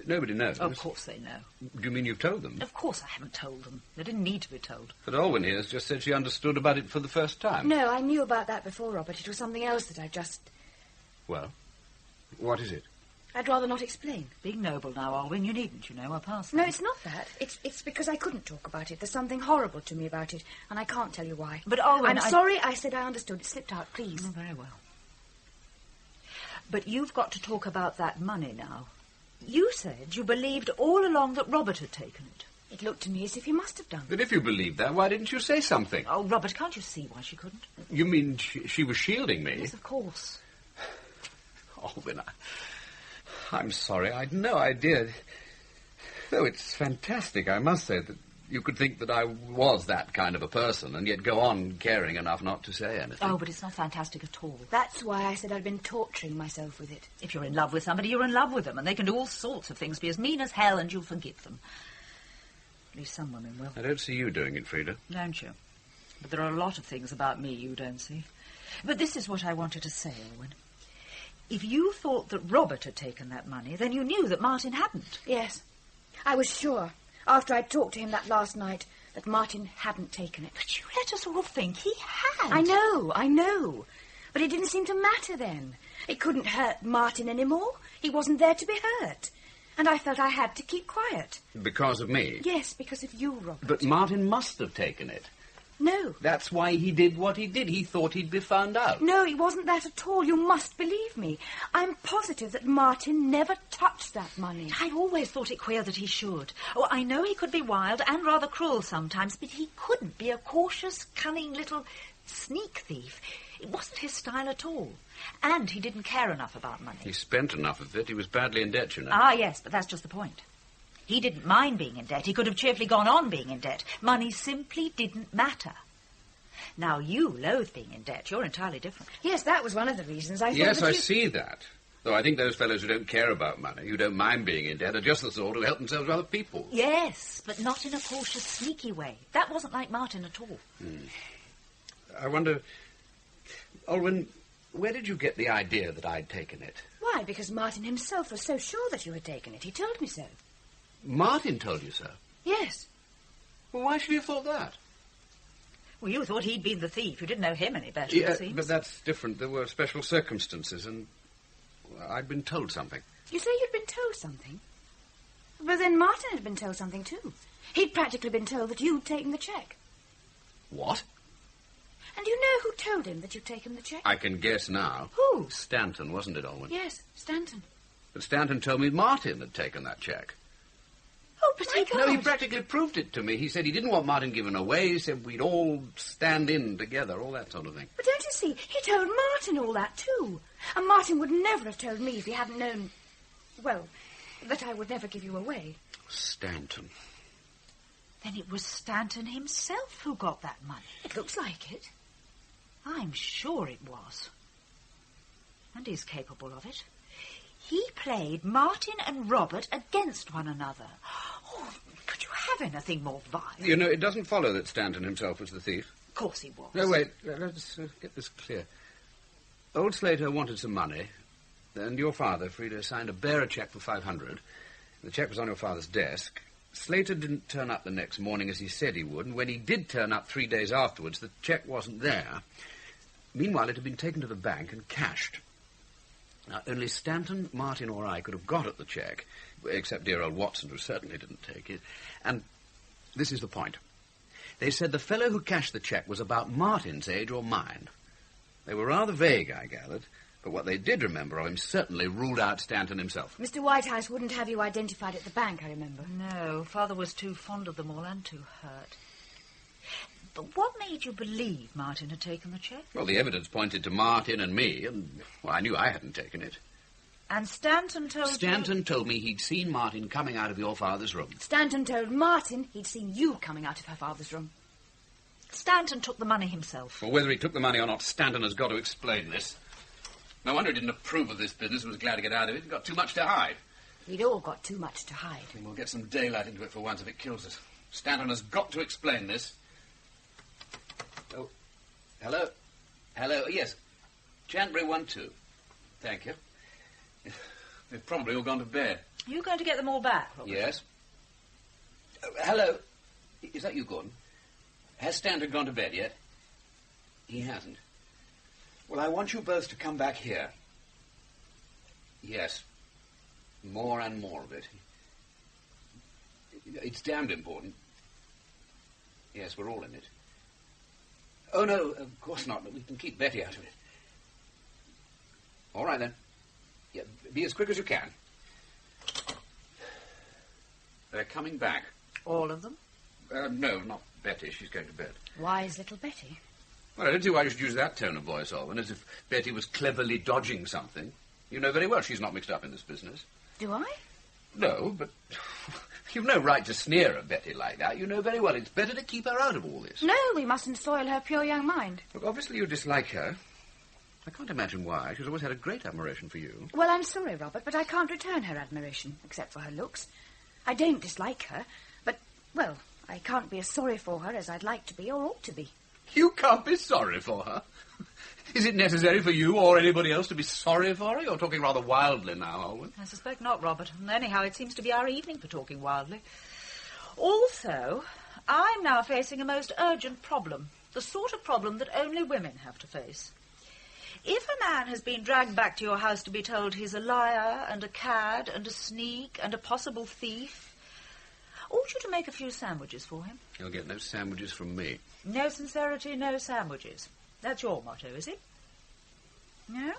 [SPEAKER 8] Nobody knows.
[SPEAKER 1] Of course they know.
[SPEAKER 8] Do you mean you've told them?
[SPEAKER 1] Of course I haven't told them. They didn't need to be told.
[SPEAKER 8] But Olwen here has just said she understood about it for the first time.
[SPEAKER 5] No, I knew about that before, Robert. It was something else that I just...
[SPEAKER 8] Well, what is it?
[SPEAKER 5] I'd rather not explain.
[SPEAKER 1] Be noble now, Olwen. You needn't, you know. I'll pass.
[SPEAKER 5] No, it's not that. It's because I couldn't talk about it. There's something horrible to me about it, and I can't tell you why.
[SPEAKER 1] But Olwen,
[SPEAKER 5] I'm sorry I said I understood. It slipped out, please.
[SPEAKER 1] Oh, very well. But you've got to talk about that money now. You said you believed all along that Robert had taken it.
[SPEAKER 5] It looked to me as if he must have done.
[SPEAKER 8] But if you believed that, why didn't you say something?
[SPEAKER 1] Oh, Robert, can't you see why she couldn't?
[SPEAKER 8] You mean she was shielding me?
[SPEAKER 1] Yes, of course.
[SPEAKER 8] Olwen, I'm sorry. I'd no idea. Though it's fantastic, I must say, that you could think that I was that kind of a person and yet go on caring enough not to say anything.
[SPEAKER 1] Oh, but it's not fantastic at all.
[SPEAKER 5] That's why I said I'd been torturing myself with it.
[SPEAKER 1] If you're in love with somebody, you're in love with them, and they can do all sorts of things, be as mean as hell, and you'll forgive them. At least some women will.
[SPEAKER 8] I don't see you doing it, Freda.
[SPEAKER 1] Don't you? But there are a lot of things about me you don't see. But this is what I wanted to say, Olwen. If you thought that Robert had taken that money, then you knew that Martin hadn't.
[SPEAKER 5] Yes. I was sure, after I'd talked to him that last night, that Martin hadn't taken it.
[SPEAKER 1] But you let us all think he had.
[SPEAKER 5] I know. But it didn't seem to matter then. It couldn't hurt Martin anymore. He wasn't there to be hurt. And I felt I had to keep quiet.
[SPEAKER 8] Because of me?
[SPEAKER 5] Yes, because of you, Robert.
[SPEAKER 8] But Martin must have taken it.
[SPEAKER 5] No.
[SPEAKER 8] That's why he did what he did. He thought he'd be found out.
[SPEAKER 5] No, it wasn't that at all. You must believe me. I'm positive that Martin never touched that money.
[SPEAKER 1] I always thought it queer that he should. Oh, I know he could be wild and rather cruel sometimes, but he couldn't be a cautious, cunning little sneak thief. It wasn't his style at all. And he didn't care enough about money.
[SPEAKER 8] He spent enough of it. He was badly in debt, you know.
[SPEAKER 1] Ah, yes, but that's just the point. He didn't mind being in debt. He could have cheerfully gone on being in debt. Money simply didn't matter. Now, you loathe being in debt. You're entirely different.
[SPEAKER 5] Yes, that was one of the reasons I thought
[SPEAKER 8] Yes,
[SPEAKER 5] that
[SPEAKER 8] I
[SPEAKER 5] you...
[SPEAKER 8] see that. Though I think those fellows who don't care about money, who don't mind being in debt, are just the sort who help themselves to other people.
[SPEAKER 1] Yes, but not in a cautious, sneaky way. That wasn't like Martin at all.
[SPEAKER 8] I wonder... Olwen, where did you get the idea that I'd taken it?
[SPEAKER 5] Why, because Martin himself was so sure that you had taken it. He told me so.
[SPEAKER 8] Martin told you so?
[SPEAKER 5] Yes.
[SPEAKER 8] Well, why should he have thought that?
[SPEAKER 1] Well, you thought he'd been the thief. You didn't know him any better,
[SPEAKER 8] Yeah,
[SPEAKER 1] it seems.
[SPEAKER 8] but that's different. There were special circumstances, and I'd been told something.
[SPEAKER 5] You say you'd been told something? But then Martin had been told something too. He'd practically been told that you'd taken the cheque.
[SPEAKER 8] What?
[SPEAKER 5] And you know who told him that you'd taken the cheque?
[SPEAKER 8] I can guess now.
[SPEAKER 5] Who?
[SPEAKER 8] Stanton, wasn't it, Olwen?
[SPEAKER 5] Yes, Stanton.
[SPEAKER 8] But Stanton told me Martin had taken that cheque.
[SPEAKER 5] Oh, but my God.
[SPEAKER 8] No, he practically proved it to me. He said he didn't want Martin given away. He said we'd all stand in together, all that sort of thing.
[SPEAKER 5] But don't you see, he told Martin all that too. And Martin would never have told me if he hadn't known, well, that I would never give you away.
[SPEAKER 8] Stanton.
[SPEAKER 1] Then it was Stanton himself who got that money.
[SPEAKER 5] It looks like it.
[SPEAKER 1] I'm sure it was. And he's capable of it. He played Martin and Robert against one another. Oh, could you have anything more vile?
[SPEAKER 8] You know, it doesn't follow that Stanton himself was the thief.
[SPEAKER 1] Of course he was.
[SPEAKER 8] No, wait. Let's get this clear. Old Slater wanted some money, and your father, Freda, signed a bearer cheque for $500. The cheque was on your father's desk. Slater didn't turn up the next morning as he said he would, and when he did turn up 3 days afterwards, the cheque wasn't there. Meanwhile, it had been taken to the bank and cashed. Now, only Stanton, Martin, or I could have got at the cheque, except dear old Watson, who certainly didn't take it. And this is the point. They said the fellow who cashed the cheque was about Martin's age or mine. They were rather vague, I gathered, but what they did remember of him certainly ruled out Stanton himself.
[SPEAKER 5] Mr. Whitehouse wouldn't have you identified at the bank, I remember.
[SPEAKER 1] No, Father was too fond of them all and too hurt. But what made you believe Martin had taken the cheque?
[SPEAKER 8] Well, the evidence pointed to Martin and me, and well, I knew I hadn't taken it.
[SPEAKER 1] And Stanton told
[SPEAKER 8] Stanton told me he'd seen Martin coming out of your father's room.
[SPEAKER 5] Stanton told Martin he'd seen you coming out of her father's room.
[SPEAKER 1] Stanton took the money himself.
[SPEAKER 8] Well, whether he took the money or not, Stanton has got to explain this. No wonder he didn't approve of this business and was glad to get out of it. He'd got too much to hide.
[SPEAKER 5] We'd all got too much to hide.
[SPEAKER 8] And we'll get some daylight into it for once if it kills us. Stanton has got to explain this. Oh, hello? Hello, yes. Chantbury 1-2. Thank you. They've probably all gone to bed.
[SPEAKER 1] Are you going to get them all back, Robert?
[SPEAKER 8] Yes. Oh, hello. Is that you, Gordon? Has Stanton gone to bed yet? He hasn't. Well, I want you both to come back here. Yes. More and more of it. It's damned important. Yes, we're all in it. Oh, no, of course not. We can keep Betty out of it. All right, then. Yeah, be as quick as you can. They're coming back.
[SPEAKER 1] All of them?
[SPEAKER 8] No, not Betty. She's going to bed.
[SPEAKER 5] Wise little Betty.
[SPEAKER 8] Well, I don't see why you should use that tone of voice, Olwen, as if Betty was cleverly dodging something. You know very well she's not mixed up in this business.
[SPEAKER 5] Do I?
[SPEAKER 8] No, but you've no right to sneer at Betty like that. You know very well it's better to keep her out of all this.
[SPEAKER 5] No, we mustn't soil her pure young mind.
[SPEAKER 8] Look, obviously you dislike her. I can't imagine why. She's always had a great admiration for you.
[SPEAKER 5] Well, I'm sorry, Robert, but I can't return her admiration, except for her looks. I don't dislike her, but, well, I can't be as sorry for her as I'd like to be or ought to be.
[SPEAKER 8] You can't be sorry for her? Is it necessary for you or anybody else to be sorry for her? You're talking rather wildly now, Olwen.
[SPEAKER 1] I suspect not, Robert. And anyhow, it seems to be our evening for talking wildly. Also, I'm now facing a most urgent problem. The sort of problem that only women have to face. If a man has been dragged back to your house to be told he's a liar and a cad and a sneak and a possible thief, ought you to make a few sandwiches for him?
[SPEAKER 8] He'll get no sandwiches from me.
[SPEAKER 1] No sincerity, no sandwiches. That's your motto, is it? No?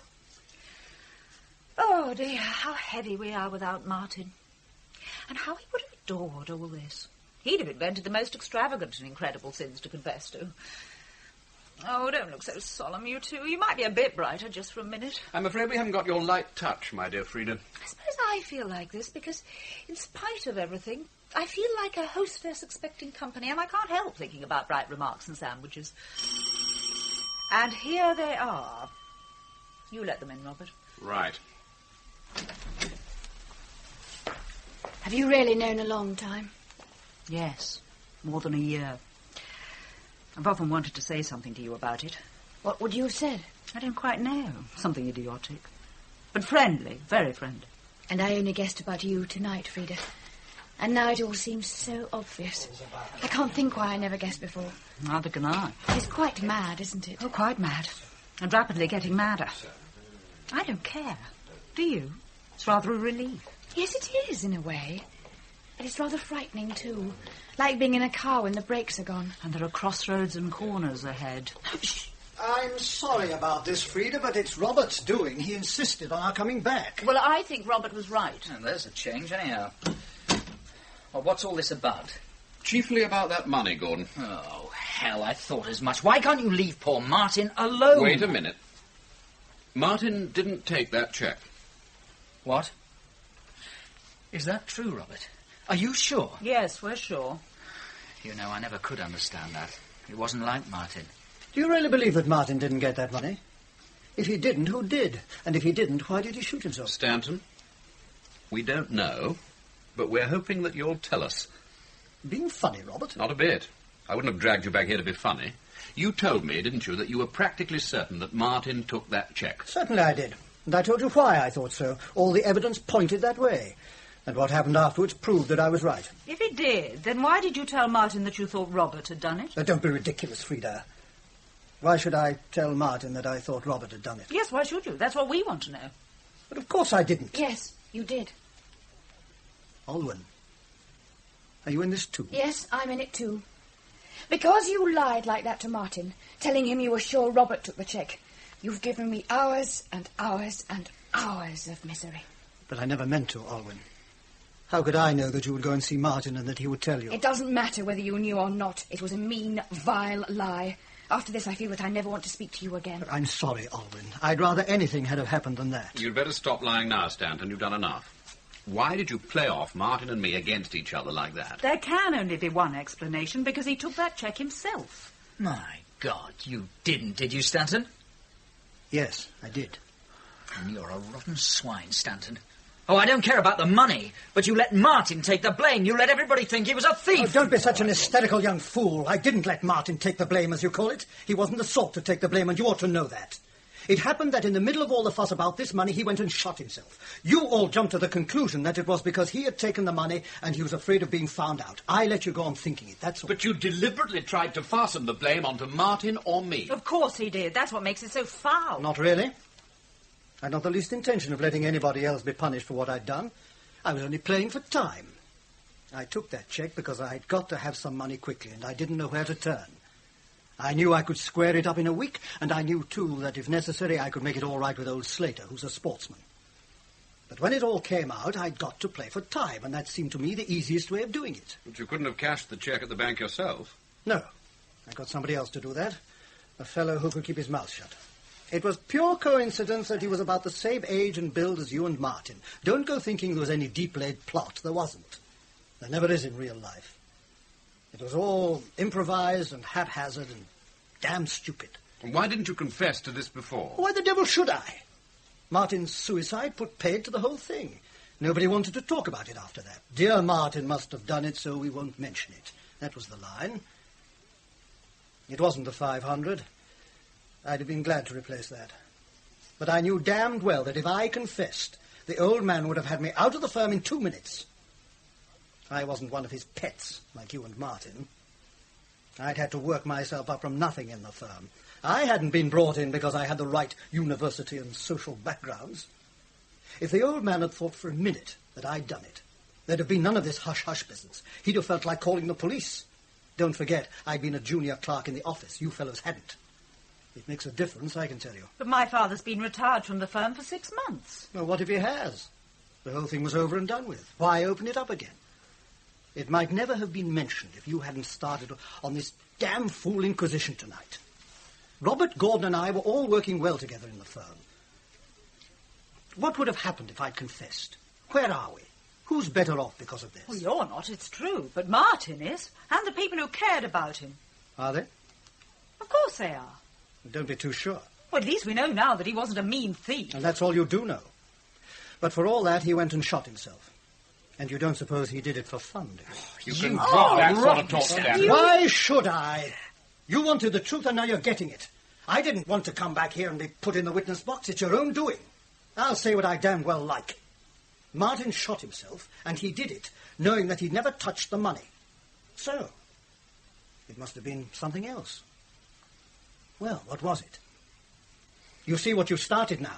[SPEAKER 1] Oh, dear, how heavy we are without Martin. And how he would have adored all this. He'd have invented the most extravagant and incredible sins to confess to. Oh, don't look so solemn, you two. You might be a bit brighter just for a minute.
[SPEAKER 8] I'm afraid we haven't got your light touch, my dear Freda.
[SPEAKER 1] I suppose I feel like this because, in spite of everything, I feel like a hostess expecting company, and I can't help thinking about bright remarks and sandwiches. And here they are. You let them in, Robert.
[SPEAKER 8] Right.
[SPEAKER 5] Have you really known a long time?
[SPEAKER 1] Yes, more than a year. I've often wanted to say something to you about it.
[SPEAKER 5] What would you have said?
[SPEAKER 1] I don't quite know. Something idiotic. But friendly, very friendly.
[SPEAKER 5] And I only guessed about you tonight, Freda. And now it all seems so obvious. I can't think why I never guessed before.
[SPEAKER 1] Neither can I.
[SPEAKER 5] It's quite mad, isn't it?
[SPEAKER 1] Oh, quite mad. And rapidly getting madder. I don't care. Do you? It's rather a relief.
[SPEAKER 5] Yes, it is, in a way. But it's rather frightening, too. Like being in a car when the brakes are gone.
[SPEAKER 1] And there are crossroads and corners ahead.
[SPEAKER 6] I'm sorry about this, Freda, but it's Robert's doing. He insisted on our coming back.
[SPEAKER 1] Well, I think Robert was right.
[SPEAKER 7] Oh, there's a change, anyhow. Well, what's all this about?
[SPEAKER 8] Chiefly about that money, Gordon.
[SPEAKER 7] Oh, hell, I thought as much. Why can't you leave poor Martin alone?
[SPEAKER 8] Wait a minute. Martin didn't take that cheque.
[SPEAKER 7] What? Is that true, Robert? Are you sure?
[SPEAKER 1] Yes, we're sure.
[SPEAKER 7] You know, I never could understand that. It wasn't like Martin.
[SPEAKER 6] Do you really believe that Martin didn't get that money? If he didn't, who did? And if he didn't, why did he shoot himself?
[SPEAKER 8] Stanton, we don't know, but we're hoping that you'll tell us.
[SPEAKER 6] Being funny, Robert?
[SPEAKER 8] Not a bit. I wouldn't have dragged you back here to be funny. You told me, didn't you, that you were practically certain that Martin took that cheque?
[SPEAKER 6] Certainly I did. And I told you why I thought so. All the evidence pointed that way. And what happened afterwards proved that I was right.
[SPEAKER 1] If he did, then why did you tell Martin that you thought Robert had done it?
[SPEAKER 6] Don't be ridiculous, Freda. Why should I tell Martin that I thought Robert had done it?
[SPEAKER 1] Yes, why should you? That's what we want to know.
[SPEAKER 6] But of course I didn't.
[SPEAKER 5] Yes, you did.
[SPEAKER 6] Olwen, are you in this too?
[SPEAKER 5] Yes, I'm in it too. Because you lied like that to Martin, telling him you were sure Robert took the cheque, you've given me hours and hours and hours of misery.
[SPEAKER 6] But I never meant to, Olwen. How could I know that you would go and see Martin and that he would tell you?
[SPEAKER 5] It doesn't matter whether you knew or not. It was a mean, vile lie. After this, I feel that I never want to speak to you again.
[SPEAKER 6] I'm sorry, Olwen. I'd rather anything had have happened than that.
[SPEAKER 8] You'd better stop lying now, Stanton. You've done enough. Why did you play off Martin and me against each other like that?
[SPEAKER 1] There can only be one explanation, because he took that cheque himself.
[SPEAKER 7] My God, you didn't, did you, Stanton?
[SPEAKER 6] Yes, I did.
[SPEAKER 7] And you're a rotten swine, Stanton. Oh, I don't care about the money, but you let Martin take the blame. You let everybody think he was a thief.
[SPEAKER 6] Oh, don't be such an hysterical young fool. I didn't let Martin take the blame, as you call it. He wasn't the sort to take the blame, and you ought to know that. It happened that in the middle of all the fuss about this money, he went and shot himself. You all jumped to the conclusion that it was because he had taken the money and he was afraid of being found out. I let you go on thinking it, that's all.
[SPEAKER 8] But you deliberately tried to fasten the blame onto Martin or me.
[SPEAKER 1] Of course he did. That's what makes it so foul.
[SPEAKER 6] Not really. I had not the least intention of letting anybody else be punished for what I'd done. I was only playing for time. I took that cheque because I'd got to have some money quickly, and I didn't know where to turn. I knew I could square it up in a week, and I knew, too, that if necessary, I could make it all right with old Slater, who's a sportsman. But when it all came out, I'd got to play for time, and that seemed to me the easiest way of doing it.
[SPEAKER 8] But you couldn't have cashed the cheque at the bank yourself.
[SPEAKER 6] No. I got somebody else to do that, a fellow who could keep his mouth shut. It was pure coincidence that he was about the same age and build as you and Martin. Don't go thinking there was any deep-laid plot. There wasn't. There never is in real life. It was all improvised and haphazard and damn stupid.
[SPEAKER 8] And why didn't you confess to this before?
[SPEAKER 6] Why the devil should I? Martin's suicide put paid to the whole thing. Nobody wanted to talk about it after that. Dear Martin must have done it, so we won't mention it. That was the line. It wasn't the 500. I'd have been glad to replace that. But I knew damned well that if I confessed, the old man would have had me out of the firm in 2 minutes. I wasn't one of his pets, like you and Martin. I'd had to work myself up from nothing in the firm. I hadn't been brought in because I had the right university and social backgrounds. If the old man had thought for a minute that I'd done it, there'd have been none of this hush-hush business. He'd have felt like calling the police. Don't forget, I'd been a junior clerk in the office. You fellows hadn't. It makes a difference, I can tell you.
[SPEAKER 1] But my father's been retired from the firm for 6 months.
[SPEAKER 6] Well, what if he has? The whole thing was over and done with. Why open it up again? It might never have been mentioned if you hadn't started on this damn fool inquisition tonight. Robert Gordon and I were all working well together in the firm. What would have happened if I'd confessed? Where are we? Who's better off because of this?
[SPEAKER 1] Well, you're not, it's true. But Martin is. And the people who cared about him.
[SPEAKER 6] Are they?
[SPEAKER 1] Of course they are.
[SPEAKER 6] Don't be too sure.
[SPEAKER 1] Well, at least we know now that he wasn't a mean thief.
[SPEAKER 6] And that's all you do know. But for all that, he went and shot himself. And you don't suppose he did it for fun, do you?
[SPEAKER 8] You can drop that sort of talk, Stanton.
[SPEAKER 6] Why should I? You wanted the truth and now you're getting it. I didn't want to come back here and be put in the witness box. It's your own doing. I'll say what I damn well like. Martin shot himself, and he did it, knowing that he'd never touched the money. So, it must have been something else. Well, what was it? You see what you've started now.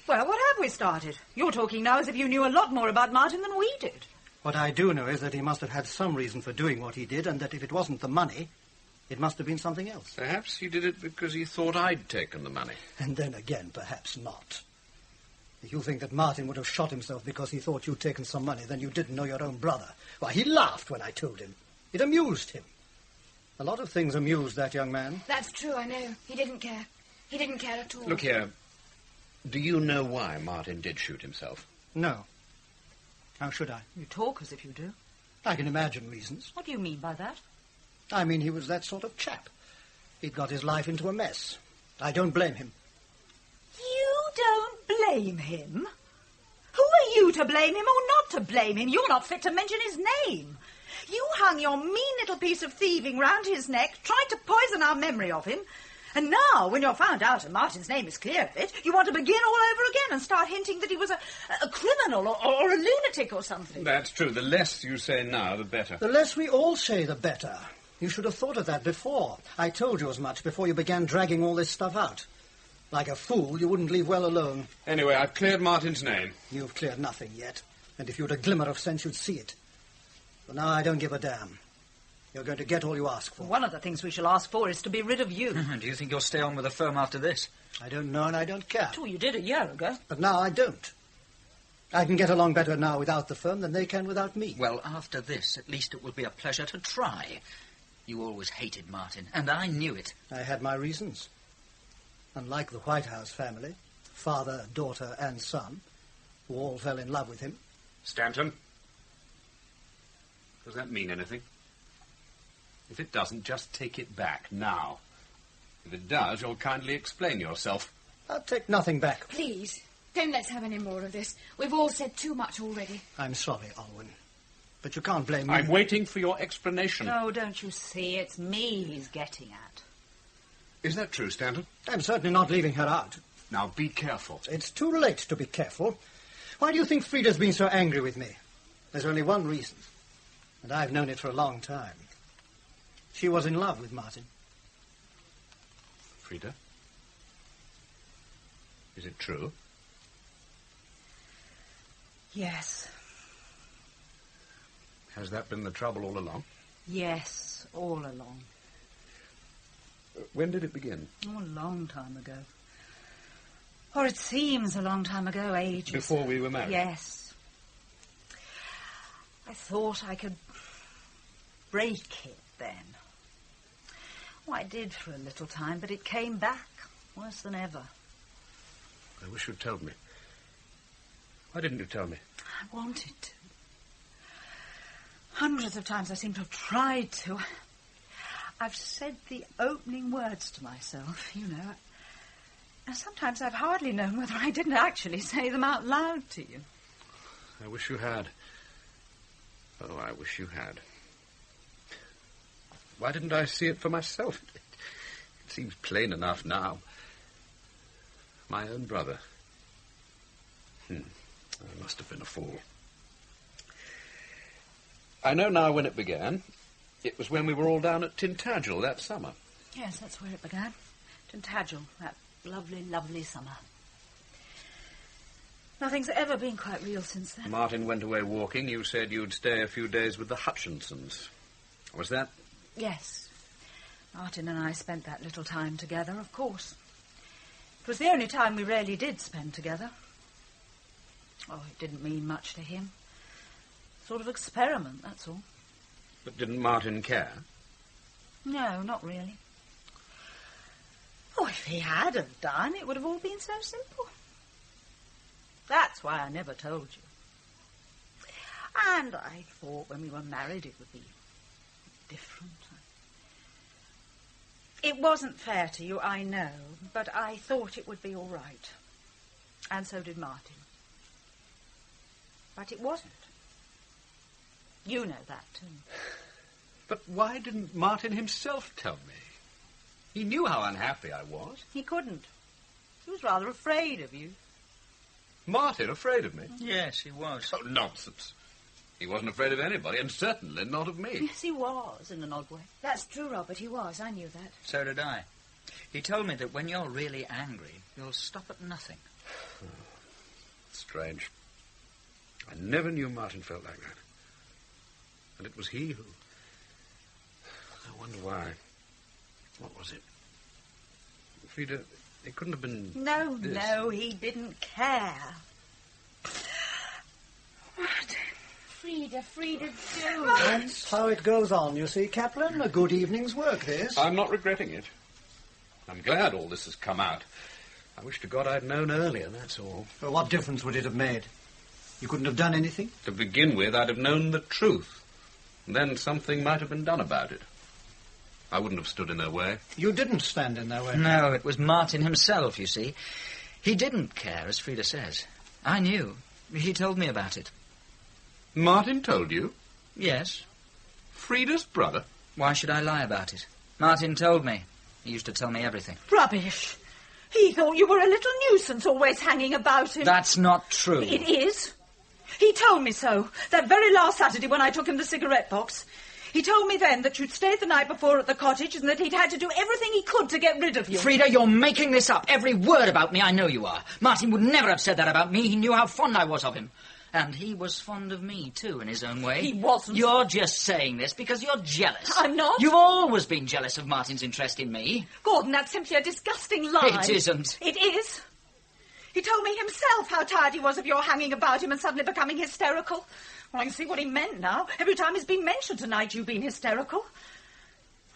[SPEAKER 1] Well, what have we started? You're talking now as if you knew a lot more about Martin than we did.
[SPEAKER 6] What I do know is that he must have had some reason for doing what he did, and that if it wasn't the money, it must have been something else.
[SPEAKER 8] Perhaps he did it because he thought I'd taken the money.
[SPEAKER 6] And then again, perhaps not. If you think that Martin would have shot himself because he thought you'd taken some money, then you didn't know your own brother. Why, he laughed when I told him. It amused him. A lot of things amused that young man.
[SPEAKER 5] That's true, I know. He didn't care. He didn't care at all.
[SPEAKER 8] Look here. Do you know why Martin did shoot himself?
[SPEAKER 6] No. How should I?
[SPEAKER 1] You talk as if you do.
[SPEAKER 6] I can imagine reasons.
[SPEAKER 1] What do you mean by that?
[SPEAKER 6] I mean, he was that sort of chap. He'd got his life into a mess. I don't blame him.
[SPEAKER 1] You don't blame him? Who are you to blame him or not to blame him? You're not fit to mention his name. You hung your mean little piece of thieving round his neck, tried to poison our memory of him, and now, when you're found out and Martin's name is clear of it, you want to begin all over again and start hinting that he was a criminal or a lunatic or something.
[SPEAKER 8] That's true. The less you say now, the better.
[SPEAKER 6] The less we all say, the better. You should have thought of that before. I told you as much before you began dragging all this stuff out. Like a fool, you wouldn't leave well alone.
[SPEAKER 8] Anyway, I've cleared Martin's name.
[SPEAKER 6] You've cleared nothing yet. And if you had a glimmer of sense, you'd see it. But now I don't give a damn. You're going to get all you ask for.
[SPEAKER 1] One of the things we shall ask for is to be rid of you.
[SPEAKER 7] Do you think you'll stay on with the firm after this?
[SPEAKER 6] I don't know and I don't care.
[SPEAKER 1] Well, you did a year ago.
[SPEAKER 6] But now I don't. I can get along better now without the firm than they can without me.
[SPEAKER 7] Well, after this, at least it will be a pleasure to try. You always hated Martin, and I knew it.
[SPEAKER 6] I had my reasons. Unlike the Whitehouse family, father, daughter, and son, who all fell in love with him.
[SPEAKER 8] Stanton? Does that mean anything? If it doesn't, just take it back, now. If it does, you'll kindly explain yourself.
[SPEAKER 6] I'll take nothing back.
[SPEAKER 5] Please, don't let's have any more of this. We've all said too much already.
[SPEAKER 6] I'm sorry, Olwen. But you can't blame me.
[SPEAKER 8] I'm waiting for your explanation.
[SPEAKER 1] Oh, don't you see? It's me he's getting at.
[SPEAKER 8] Is that true, Stanton?
[SPEAKER 6] I'm certainly not leaving her out.
[SPEAKER 8] Now, be careful.
[SPEAKER 6] It's too late to be careful. Why do you think Freda's been so angry with me? There's only one reason. And I've known it for a long time. She was in love with Martin.
[SPEAKER 8] Freda? Is it true?
[SPEAKER 1] Yes.
[SPEAKER 8] Has that been the trouble all along?
[SPEAKER 1] Yes, all along.
[SPEAKER 8] When did it begin?
[SPEAKER 1] Oh, a long time ago. Or it seems a long time ago, ages.
[SPEAKER 8] Before we were married?
[SPEAKER 1] Yes. I thought I could break it then. Oh, I did for a little time, but it came back, worse than ever.
[SPEAKER 8] I wish you'd told me. Why didn't you tell me?
[SPEAKER 1] I wanted to. Hundreds of times I seem to have tried to. I've said the opening words to myself, you know. And sometimes I've hardly known whether I didn't actually say them out loud to you.
[SPEAKER 8] I wish you had. Oh, I wish you had. Why didn't I see it for myself? It seems plain enough now. My own brother. I must have been a fool. I know now when it began. It was when we were all down at Tintagel that summer.
[SPEAKER 1] Yes, that's where it began. Tintagel, that lovely, lovely summer. Nothing's ever been quite real since then.
[SPEAKER 8] Martin went away walking. You said you'd stay a few days with the Hutchinsons. Was that?
[SPEAKER 1] Yes. Martin and I spent that little time together, of course. It was the only time we really did spend together. Oh, it didn't mean much to him. Sort of experiment, that's all.
[SPEAKER 8] But didn't Martin care?
[SPEAKER 1] No, not really. Oh, if he had have done, it would have all been so simple. That's why I never told you. And I thought when we were married it would be different. It wasn't fair to you, I know, but I thought it would be all right. And so did Martin. But it wasn't. You know that, too.
[SPEAKER 8] But why didn't Martin himself tell me? He knew how unhappy I was.
[SPEAKER 1] He couldn't. He was rather afraid of you.
[SPEAKER 8] Martin afraid of me?
[SPEAKER 7] Yes, he was.
[SPEAKER 8] Oh, nonsense. He wasn't afraid of anybody, and certainly not of me.
[SPEAKER 1] Yes, he was, in an odd way.
[SPEAKER 5] That's true, Robert, he was. I knew that.
[SPEAKER 7] So did I. He told me that when you're really angry, you'll stop at nothing.
[SPEAKER 8] Strange. I never knew Martin felt like that. And it was he who... I wonder why. What was it? Freda, it couldn't have been...
[SPEAKER 1] No,
[SPEAKER 8] this.
[SPEAKER 1] no, he didn't care.
[SPEAKER 5] Freda, do.
[SPEAKER 6] That's how it goes on, you see, Caplan. A good evening's work, this.
[SPEAKER 8] I'm not regretting it. I'm glad all this has come out. I wish to God I'd known earlier, that's all.
[SPEAKER 6] Well, what difference would it have made? You couldn't have done anything?
[SPEAKER 8] To begin with, I'd have known the truth. And then something might have been done about it. I wouldn't have stood in their way.
[SPEAKER 6] You didn't stand in their way.
[SPEAKER 7] No, it was Martin himself, you see. He didn't care, as Freda says. I knew. He told me about it.
[SPEAKER 8] Martin told you?
[SPEAKER 7] Yes.
[SPEAKER 8] Freda's brother?
[SPEAKER 7] Why should I lie about it? Martin told me. He used to tell me everything.
[SPEAKER 1] Rubbish. He thought you were a little nuisance always hanging about him.
[SPEAKER 7] That's not true.
[SPEAKER 1] It is. He told me so, that very last Saturday when I took him the cigarette box. He told me then that you'd stayed the night before at the cottage and that he'd had to do everything he could to get rid of you.
[SPEAKER 7] Freda, you're making this up. Every word about me, I know you are. Martin would never have said that about me. He knew how fond I was of him. And he was fond of me, too, in his own way.
[SPEAKER 1] He wasn't.
[SPEAKER 7] You're just saying this because you're jealous.
[SPEAKER 1] I'm not.
[SPEAKER 7] You've always been jealous of Martin's interest in me.
[SPEAKER 1] Gordon, that's simply a disgusting lie.
[SPEAKER 7] It isn't.
[SPEAKER 1] It is. He told me himself how tired he was of your hanging about him and suddenly becoming hysterical. Well, I can see what he meant now. Every time he's been mentioned tonight, you've been hysterical.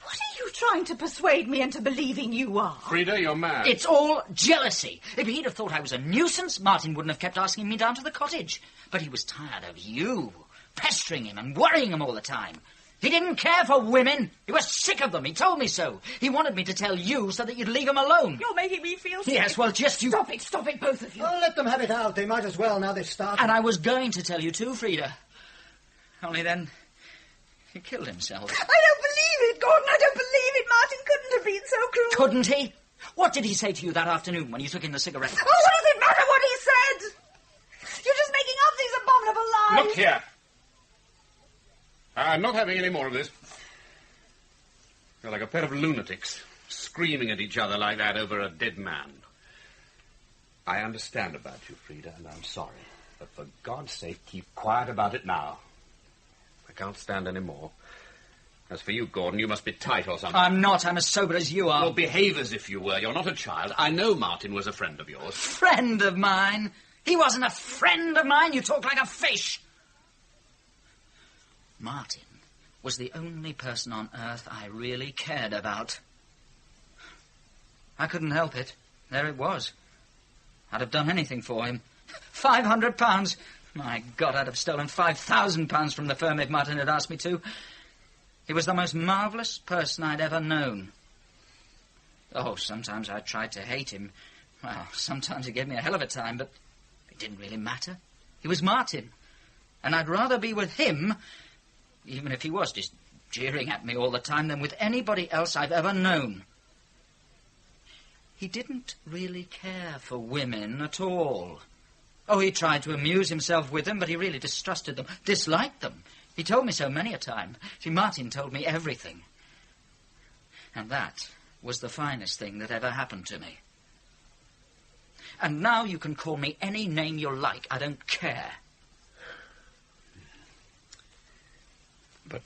[SPEAKER 1] What are you trying to persuade me into believing you are?
[SPEAKER 8] Freda, you're mad.
[SPEAKER 7] It's all jealousy. If he'd have thought I was a nuisance, Martin wouldn't have kept asking me down to the cottage. But he was tired of you, pestering him and worrying him all the time. He didn't care for women. He was sick of them. He told me so. He wanted me to tell you so that you'd leave him alone.
[SPEAKER 1] You're making me feel sick.
[SPEAKER 7] Yes, well, just you...
[SPEAKER 1] Stop it, both of you.
[SPEAKER 6] Oh, let them have it out. They might as well now they've started.
[SPEAKER 7] And I was going to tell you too, Freda. Only then he killed himself.
[SPEAKER 1] I don't believe it, Gordon. I don't believe it. Martin couldn't have been so cruel.
[SPEAKER 7] Couldn't he? What did he say to you that afternoon when you took in the cigarette box?
[SPEAKER 1] Oh, what does it matter what he said? You're just making up these abominable lies.
[SPEAKER 8] Look here. I'm not having any more of this. You're like a pair of lunatics, screaming at each other like that over a dead man. I understand about you, Freda, and I'm sorry. But for God's sake, keep quiet about it now. I can't stand any more. As for you, Gordon, you must be tight or something.
[SPEAKER 7] I'm not. I'm as sober as you are.
[SPEAKER 8] Well, behave as if you were. You're not a child. I know Martin was a friend of yours.
[SPEAKER 7] Friend of mine? He wasn't a friend of mine. You talk like a fish. Martin was the only person on earth I really cared about. I couldn't help it. There it was. I'd have done anything for him. £500. My God, I'd have stolen £5,000 from the firm if Martin had asked me to. He was the most marvellous person I'd ever known. Oh, sometimes I tried to hate him. Well, sometimes he gave me a hell of a time, but it didn't really matter. He was Martin, and I'd rather be with him, even if he was just jeering at me all the time, than with anybody else I've ever known. He didn't really care for women at all. Oh, he tried to amuse himself with them, but he really distrusted them, disliked them. He told me so many a time. See, Martin told me everything. And that was the finest thing that ever happened to me. And now you can call me any name you like. I don't care.
[SPEAKER 8] But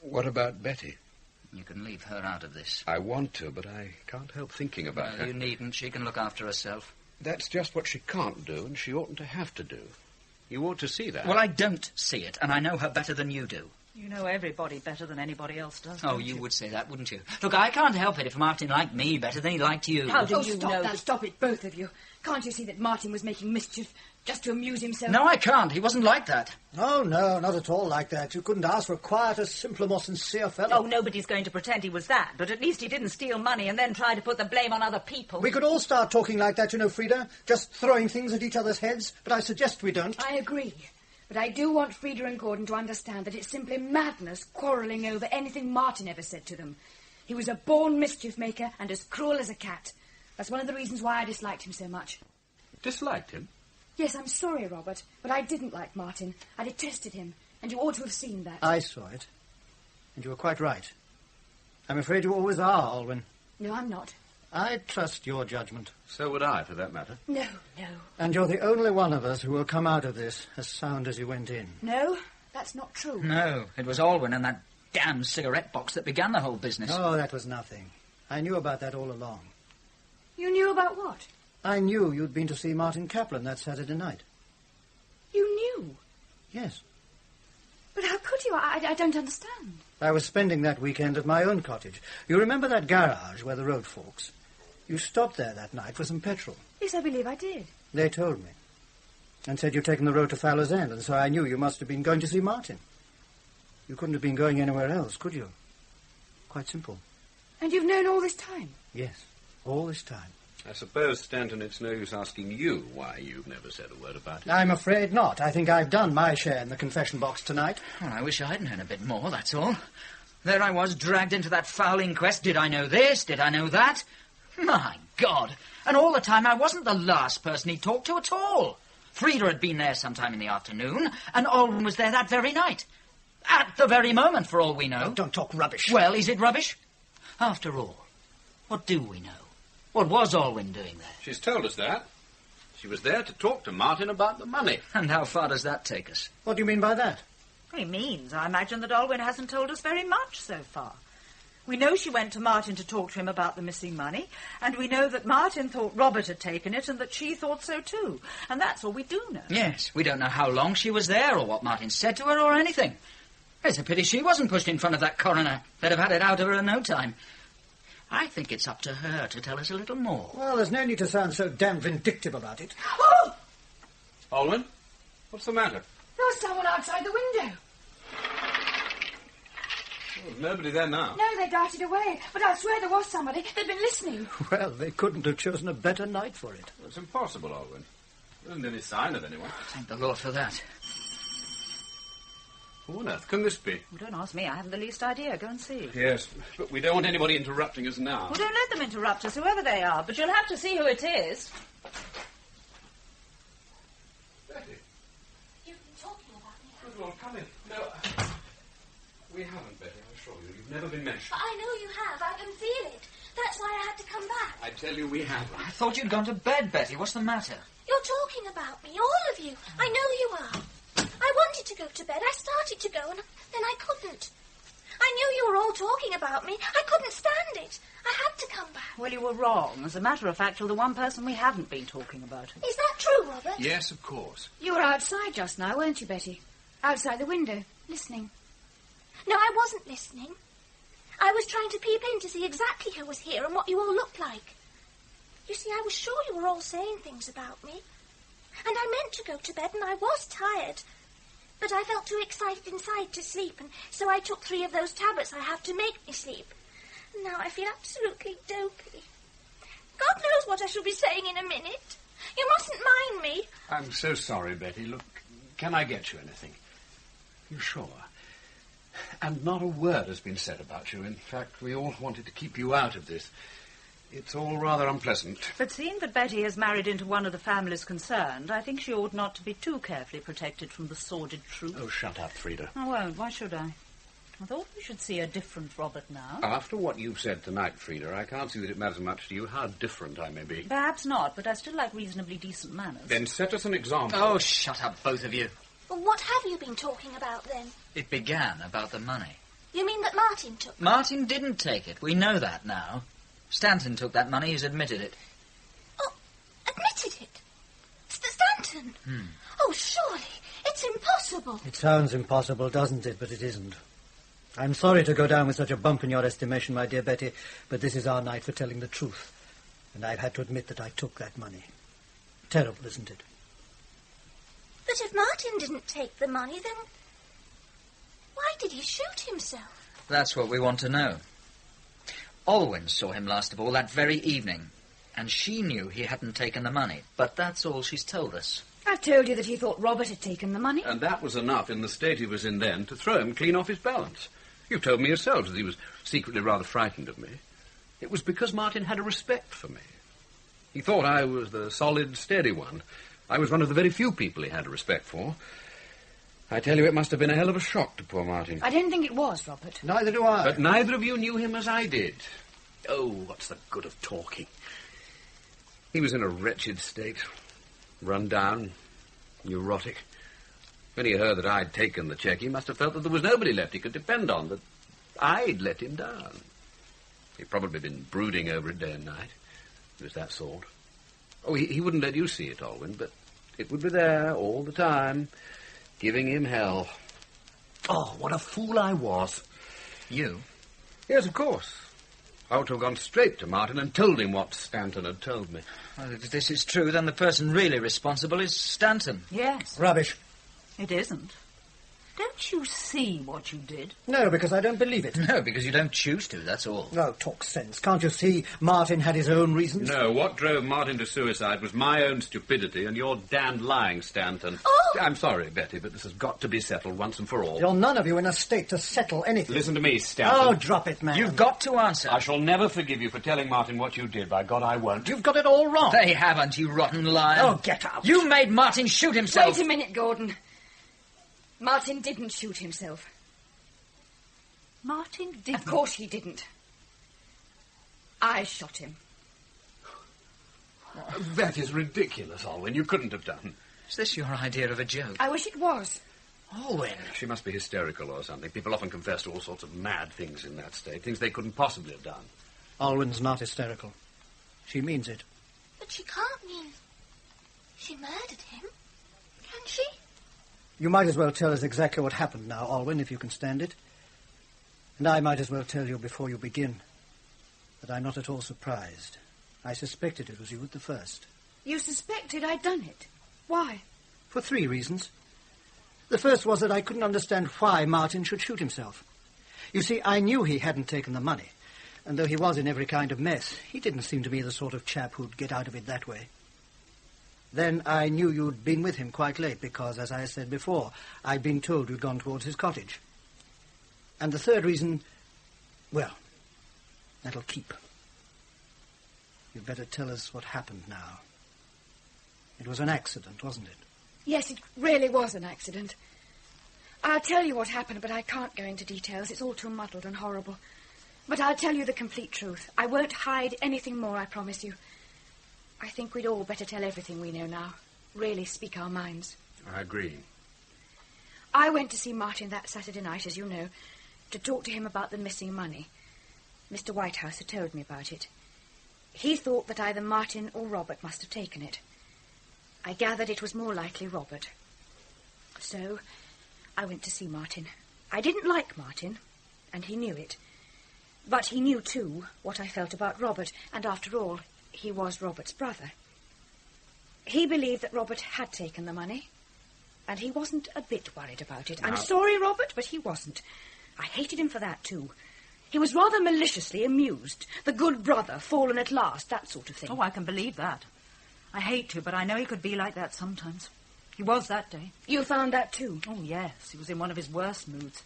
[SPEAKER 8] what about Betty?
[SPEAKER 7] You can leave her out of this.
[SPEAKER 8] I want to, but I can't help thinking about her.
[SPEAKER 7] You needn't. She can look after herself.
[SPEAKER 8] That's just what she can't do, and she oughtn't to have to do. You ought to see that.
[SPEAKER 7] Well, I don't see it, and I know her better than you do.
[SPEAKER 1] You know everybody better than anybody else does.
[SPEAKER 7] Oh, you would say that, wouldn't you? Look, I can't help it if Martin liked me better than he liked you.
[SPEAKER 5] How do you know? Stop it, both of you. Can't you see that Martin was making mischief just to amuse himself?
[SPEAKER 7] No, I can't. He wasn't like that.
[SPEAKER 6] Oh, no, not at all like that. You couldn't ask for a quieter, simpler, more sincere fellow.
[SPEAKER 1] Oh, nobody's going to pretend he was that, but at least he didn't steal money and then try to put the blame on other people.
[SPEAKER 6] We could all start talking like that, you know, Freda, just throwing things at each other's heads, but I suggest we don't.
[SPEAKER 5] I agree. But I do want Freda and Gordon to understand that it's simply madness quarrelling over anything Martin ever said to them. He was a born mischief maker and as cruel as a cat. That's one of the reasons why I disliked him so much.
[SPEAKER 8] Disliked him?
[SPEAKER 5] Yes, I'm sorry, Robert, but I didn't like Martin. I detested him, and you ought to have seen that.
[SPEAKER 6] I saw it, and you were quite right. I'm afraid you always are, Olwen.
[SPEAKER 5] No, I'm not.
[SPEAKER 6] I trust your judgment.
[SPEAKER 8] So would I, for that matter.
[SPEAKER 5] No.
[SPEAKER 6] And you're the only one of us who will come out of this as sound as you went in.
[SPEAKER 5] No, that's not true.
[SPEAKER 7] No, it was Olwen and that damn cigarette box that began the whole business.
[SPEAKER 6] Oh, that was nothing. I knew about that all along.
[SPEAKER 5] You knew about what?
[SPEAKER 6] I knew you'd been to see Martin Caplan that Saturday night.
[SPEAKER 5] You knew?
[SPEAKER 6] Yes.
[SPEAKER 5] But how could you? I don't understand.
[SPEAKER 6] I was spending that weekend at my own cottage. You remember that garage where the road forks? You stopped there that night for some petrol.
[SPEAKER 5] Yes, I believe I did.
[SPEAKER 6] They told me. And said you'd taken the road to Fowler's End, and so I knew you must have been going to see Martin. You couldn't have been going anywhere else, could you? Quite simple.
[SPEAKER 5] And you've known all this time?
[SPEAKER 6] Yes, all this time.
[SPEAKER 8] I suppose, Stanton, it's no use asking you why you've never said a word about it.
[SPEAKER 6] I'm afraid not. I think I've done my share in the confession box tonight.
[SPEAKER 7] Well, I wish I'd known a bit more, that's all. There I was, dragged into that foul inquest. Did I know this? Did I know that? My God! And all the time I wasn't the last person he talked to at all. Freda had been there sometime in the afternoon, and Olwen was there that very night. At the very moment, for all we know.
[SPEAKER 6] Oh, don't talk rubbish.
[SPEAKER 7] Well, is it rubbish? After all, what do we know? What was Olwen doing there?
[SPEAKER 8] She's told us that. She was there to talk to Martin about the money.
[SPEAKER 7] And how far does that take us?
[SPEAKER 6] What do you mean by that?
[SPEAKER 1] He means, I imagine, that Olwen hasn't told us very much so far. We know she went to Martin to talk to him about the missing money, and we know that Martin thought Robert had taken it and that she thought so too. And that's all we do know.
[SPEAKER 7] Yes, we don't know how long she was there or what Martin said to her or anything. It's a pity she wasn't pushed in front of that coroner. They'd have had it out of her in no time. I think it's up to her to tell us a little more.
[SPEAKER 6] Well, there's no need to sound so damn vindictive about it.
[SPEAKER 5] Oh!
[SPEAKER 8] Olwen, what's the matter?
[SPEAKER 5] There was someone outside the window.
[SPEAKER 8] Oh, there's nobody there now.
[SPEAKER 5] No, they darted away. But I swear there was somebody. They'd been listening.
[SPEAKER 6] Well, they couldn't have chosen a better night for it.
[SPEAKER 8] It's impossible, Olwen. There isn't any sign of anyone.
[SPEAKER 7] Thank the Lord for that.
[SPEAKER 8] Who on earth can this be?
[SPEAKER 1] Well, don't ask me. I haven't the least idea. Go and see.
[SPEAKER 8] Yes, but we don't want anybody interrupting us now.
[SPEAKER 1] Well, don't let them interrupt us, whoever they are. But you'll have to see who it is.
[SPEAKER 8] Betty,
[SPEAKER 4] You've been talking about me.
[SPEAKER 8] good Lord, come in. No, we haven't, Betty, I assure you. You've never been mentioned.
[SPEAKER 4] But I know you have. I can feel it. That's why I had to come back.
[SPEAKER 8] I tell you, we haven't.
[SPEAKER 7] I thought you'd gone to bed, Betty. What's the matter?
[SPEAKER 4] You're talking about me, all of you. I know you are. I wanted to go to bed. I started to go, and then I couldn't. I knew you were all talking about me. I couldn't stand it. I had to come back.
[SPEAKER 1] Well, you were wrong. As a matter of fact, you're the one person we haven't been talking about.
[SPEAKER 4] Is that true, Robert?
[SPEAKER 8] Yes, of course.
[SPEAKER 5] You were outside just now, weren't you, Betty? Outside the window, listening.
[SPEAKER 4] No, I wasn't listening. I was trying to peep in to see exactly who was here and what you all looked like. You see, I was sure you were all saying things about me. And I meant to go to bed, and I was tired. But I felt too excited inside to sleep, and so I took 3 of those tablets I have to make me sleep. And now I feel absolutely dopey. God knows what I shall be saying in a minute. You mustn't mind me.
[SPEAKER 8] I'm so sorry, Betty. Look, can I get you anything? You sure? And not a word has been said about you. In fact, we all wanted to keep you out of this. It's all rather unpleasant.
[SPEAKER 1] But seeing that Betty has married into one of the families concerned, I think she ought not to be too carefully protected from the sordid truth.
[SPEAKER 8] Oh, shut up, Freda.
[SPEAKER 1] I won't. Why should I? I thought we should see a different Robert now.
[SPEAKER 8] After what you've said tonight, Freda, I can't see that it matters much to you how different I may be.
[SPEAKER 1] Perhaps not, but I still like reasonably decent manners.
[SPEAKER 8] Then set us an example.
[SPEAKER 7] Oh, shut up, both of you.
[SPEAKER 4] Well, what have you been talking about, then?
[SPEAKER 7] It began about the money.
[SPEAKER 4] You mean that Martin took...
[SPEAKER 7] Martin didn't take it. We know that now. Stanton took that money. He's admitted it.
[SPEAKER 4] Oh, admitted it? Stanton? Oh, surely. It's impossible.
[SPEAKER 6] It sounds impossible, doesn't it? But it isn't. I'm sorry to go down with such a bump in your estimation, my dear Betty, but this is our night for telling the truth. And I've had to admit that I took that money. Terrible, isn't it?
[SPEAKER 4] But if Martin didn't take the money, then why did he shoot himself?
[SPEAKER 7] That's what we want to know. Olwen saw him last of all that very evening, and she knew he hadn't taken the money, but that's all she's told us.
[SPEAKER 5] I've told you that he thought Robert had taken the money.
[SPEAKER 8] And that was enough in the state he was in then to throw him clean off his balance. You told me yourselves that he was secretly rather frightened of me. It was because Martin had a respect for me. He thought I was the solid, steady one. I was one of the very few people he had a respect for. I tell you, it must have been a hell of a shock to poor Martin.
[SPEAKER 5] I don't think it was, Robert.
[SPEAKER 6] Neither do I.
[SPEAKER 8] But neither of you knew him as I did. Oh, what's the good of talking? He was in a wretched state, run down, neurotic. When he heard that I'd taken the cheque, he must have felt that there was nobody left he could depend on, that I'd let him down. He'd probably been brooding over it day and night. It was that sort. Oh, he wouldn't let you see it, Olwen, but it would be there all the time, giving him hell. Oh, what a fool I was.
[SPEAKER 7] You?
[SPEAKER 8] Yes, of course. I ought to have gone straight to Martin and told him what Stanton had told me.
[SPEAKER 7] Well, if this is true, then the person really responsible is Stanton.
[SPEAKER 1] Yes.
[SPEAKER 6] Rubbish.
[SPEAKER 1] It isn't. Don't you see what you did?
[SPEAKER 6] No, because I don't believe it.
[SPEAKER 7] No, because you don't choose to, that's all.
[SPEAKER 6] No, talk sense. Can't you see Martin had his own reasons?
[SPEAKER 8] No, what drove Martin to suicide was my own stupidity and your damned lying, Stanton.
[SPEAKER 4] Oh!
[SPEAKER 8] I'm sorry, Betty, but this has got to be settled once and for all.
[SPEAKER 6] You're none of you in a state to settle anything.
[SPEAKER 8] Listen to me, Stanton.
[SPEAKER 6] Oh, drop it, man.
[SPEAKER 7] You've got to answer.
[SPEAKER 8] I shall never forgive you for telling Martin what you did. By God, I won't.
[SPEAKER 6] You've got it all wrong.
[SPEAKER 7] They haven't, you rotten liar.
[SPEAKER 6] Oh, get out.
[SPEAKER 7] You made Martin shoot himself.
[SPEAKER 5] Wait a minute, Gordon. Martin didn't shoot himself.
[SPEAKER 1] Martin didn't.
[SPEAKER 5] Of course he didn't. I shot him.
[SPEAKER 8] That is ridiculous, Olwen. You couldn't have done.
[SPEAKER 7] Is this your idea of a joke?
[SPEAKER 5] I wish it was.
[SPEAKER 7] Olwen.
[SPEAKER 8] She must be hysterical or something. People often confess to all sorts of mad things in that state, things they couldn't possibly have done.
[SPEAKER 6] Olwen's not hysterical. She means it.
[SPEAKER 4] But she can't mean she murdered him, can she?
[SPEAKER 6] You might as well tell us exactly what happened now, Olwen, if you can stand it. And I might as well tell you before you begin that I'm not at all surprised. I suspected it was you at the first.
[SPEAKER 5] You suspected I'd done it? Why?
[SPEAKER 6] For 3 reasons. The first was that I couldn't understand why Martin should shoot himself. You see, I knew he hadn't taken the money, and though he was in every kind of mess, he didn't seem to be the sort of chap who'd get out of it that way. Then I knew you'd been with him quite late because, as I said before, I'd been told you'd gone towards his cottage. And the third reason, well, that'll keep. You'd better tell us what happened now. It was an accident, wasn't it?
[SPEAKER 5] Yes, it really was an accident. I'll tell you what happened, but I can't go into details. It's all too muddled and horrible. But I'll tell you the complete truth. I won't hide anything more, I promise you. I think we'd all better tell everything we know now. Really speak our minds.
[SPEAKER 8] I agree.
[SPEAKER 5] I went to see Martin that Saturday night, as you know, to talk to him about the missing money. Mr. Whitehouse had told me about it. He thought that either Martin or Robert must have taken it. I gathered it was more likely Robert. So I went to see Martin. I didn't like Martin, and he knew it. But he knew, too, what I felt about Robert, and after all, he was Robert's brother. He believed that Robert had taken the money, and he wasn't a bit worried about it.
[SPEAKER 8] No.
[SPEAKER 5] I'm sorry, Robert, but he wasn't. I hated him for that, too. He was rather maliciously amused. The good brother, fallen at last, that sort of thing.
[SPEAKER 1] Oh, I can believe that. I hate to, but I know he could be like that sometimes. He was that day.
[SPEAKER 5] You found that, too?
[SPEAKER 1] Oh, yes. He was in one of his worst moods.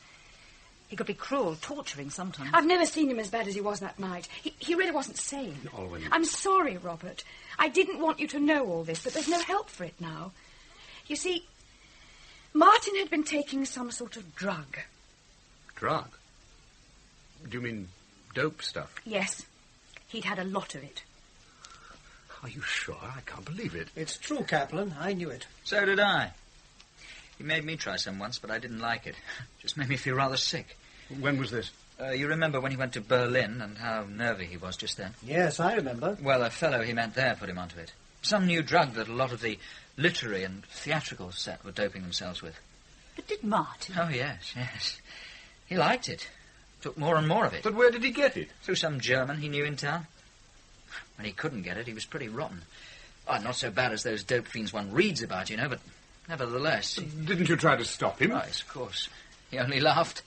[SPEAKER 1] He could be cruel, torturing sometimes.
[SPEAKER 5] I've never seen him as bad as he was that night. He really wasn't sane.
[SPEAKER 8] Olwen.
[SPEAKER 5] I'm sorry, Robert. I didn't want you to know all this, but there's no help for it now. You see, Martin had been taking some sort of drug.
[SPEAKER 8] Drug? Do you mean dope stuff?
[SPEAKER 5] Yes. He'd had a lot of it.
[SPEAKER 8] Are you sure? I can't believe it.
[SPEAKER 6] It's true, Caplan. I knew it.
[SPEAKER 7] So did I. He made me try some once, but I didn't like it. Just made me feel rather sick.
[SPEAKER 8] When was this?
[SPEAKER 7] You remember when he went to Berlin and how nervy he was just then?
[SPEAKER 6] Yes, I remember.
[SPEAKER 7] Well, a fellow he met there put him onto it. Some new drug that a lot of the literary and theatrical set were doping themselves with.
[SPEAKER 1] But did Martin?
[SPEAKER 7] Oh, yes. He liked it. Took more and more of it.
[SPEAKER 8] But where did he get it?
[SPEAKER 7] Through some German he knew in town. When he couldn't get it, he was pretty rotten. Oh, not so bad as those dope fiends one reads about, but nevertheless...
[SPEAKER 8] Didn't you try to stop him?
[SPEAKER 7] Oh, yes, of course. He only laughed.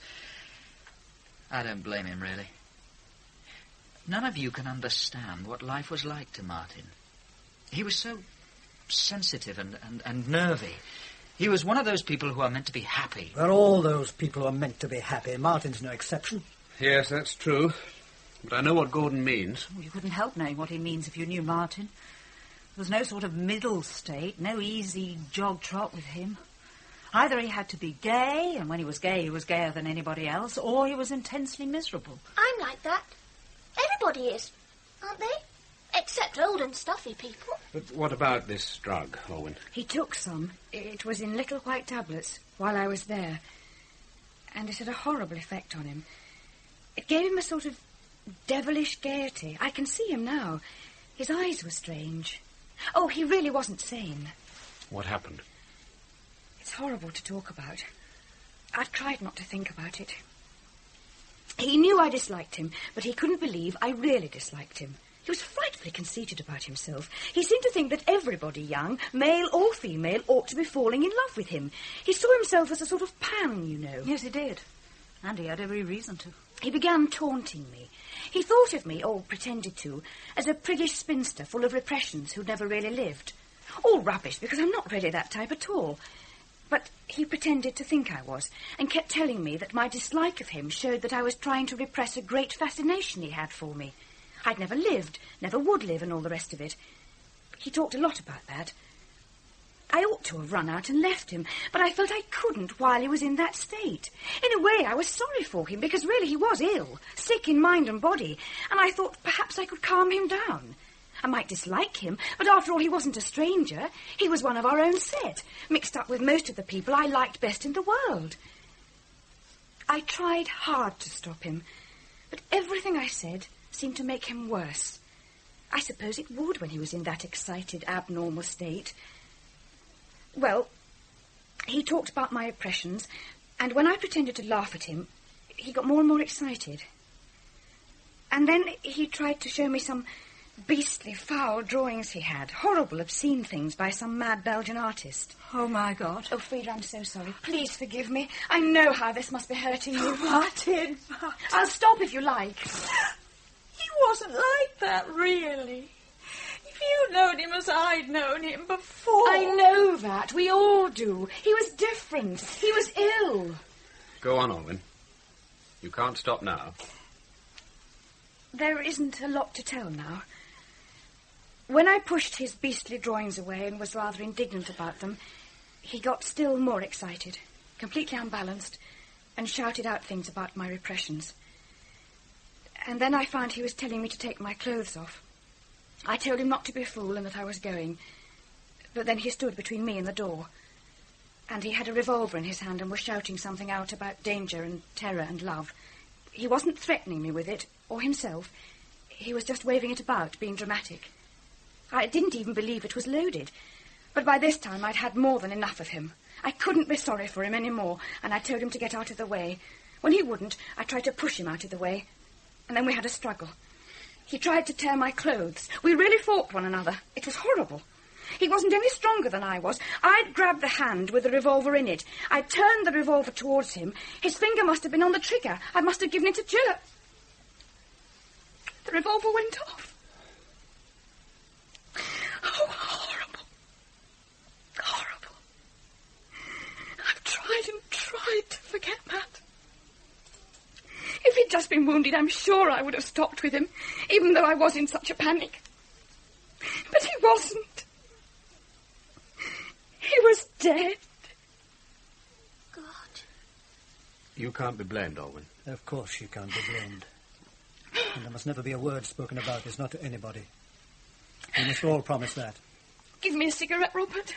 [SPEAKER 7] I don't blame him, really. None of you can understand what life was like to Martin. He was so sensitive and nervy. He was one of those people who are meant to be happy.
[SPEAKER 6] Well, all those people are meant to be happy. Martin's no exception.
[SPEAKER 8] Yes, that's true. But I know what Gordon means.
[SPEAKER 1] You couldn't help knowing what he means if you knew Martin. There was no sort of middle state, no easy jog-trot with him. Either he had to be gay, and when he was gay, he was gayer than anybody else, or he was intensely miserable.
[SPEAKER 4] I'm like that. Everybody is, aren't they? Except old and stuffy people.
[SPEAKER 8] But what about this drug, Olwen?
[SPEAKER 5] He took some. It was in little white tablets while I was there. And it had a horrible effect on him. It gave him a sort of devilish gaiety. I can see him now. His eyes were strange. Oh, he really wasn't sane.
[SPEAKER 8] What happened?
[SPEAKER 5] It's horrible to talk about. I've tried not to think about it. He knew I disliked him, but he couldn't believe I really disliked him. He was frightfully conceited about himself. He seemed to think that everybody young, male or female, ought to be falling in love with him. He saw himself as a sort of Pan,
[SPEAKER 1] Yes, he did. And he had every reason to.
[SPEAKER 5] He began taunting me. He thought of me, or pretended to, as a priggish spinster full of repressions who'd never really lived. All rubbish, because I'm not really that type at all. But he pretended to think I was, and kept telling me that my dislike of him showed that I was trying to repress a great fascination he had for me. I'd never lived, never would live, and all the rest of it. He talked a lot about that. I ought to have run out and left him, but I felt I couldn't while he was in that state. In a way, I was sorry for him, because really he was ill, sick in mind and body, and I thought perhaps I could calm him down. I might dislike him, but after all, he wasn't a stranger. He was one of our own set, mixed up with most of the people I liked best in the world. I tried hard to stop him, but everything I said seemed to make him worse. I suppose it would when he was in that excited, abnormal state. Well, he talked about my oppressions, and when I pretended to laugh at him, he got more and more excited. And then he tried to show me some beastly, foul drawings he had. Horrible, obscene things by some mad Belgian artist.
[SPEAKER 1] Oh, my God.
[SPEAKER 5] Oh, Freda, I'm so sorry. Please forgive me. I know how this must be hurting you.
[SPEAKER 1] Martin.
[SPEAKER 5] I'll stop if you like.
[SPEAKER 1] He wasn't like that, really. If you'd known him as I'd known him before...
[SPEAKER 5] I know that. We all do. He was different. He was ill.
[SPEAKER 8] Go on, Olwen. You can't stop now.
[SPEAKER 5] There isn't a lot to tell now. When I pushed his beastly drawings away and was rather indignant about them, he got still more excited, completely unbalanced, and shouted out things about my repressions. And then I found he was telling me to take my clothes off. I told him not to be a fool and that I was going. But then he stood between me and the door. And he had a revolver in his hand and was shouting something out about danger and terror and love. He wasn't threatening me with it, or himself. He was just waving it about, being dramatic. I didn't even believe it was loaded. But by this time I'd had more than enough of him. I couldn't be sorry for him any more, and I told him to get out of the way. When he wouldn't, I tried to push him out of the way. And then we had a struggle. He tried to tear my clothes. We really fought one another. It was horrible. He wasn't any stronger than I was. I'd grabbed the hand with the revolver in it. I turned the revolver towards him. His finger must have been on the trigger. I must have given it a jerk. The revolver went off. Oh, horrible. Horrible. I've tried and tried to forget that. If he'd just been wounded, I'm sure I would have stopped with him, even though I was in such a panic. But he wasn't. He was dead.
[SPEAKER 4] God.
[SPEAKER 8] You can't be blamed, Olwen.
[SPEAKER 6] Of course she can't be blamed. And there must never be a word spoken about this, not to anybody. We must all promise that.
[SPEAKER 5] Give me a cigarette, Robert.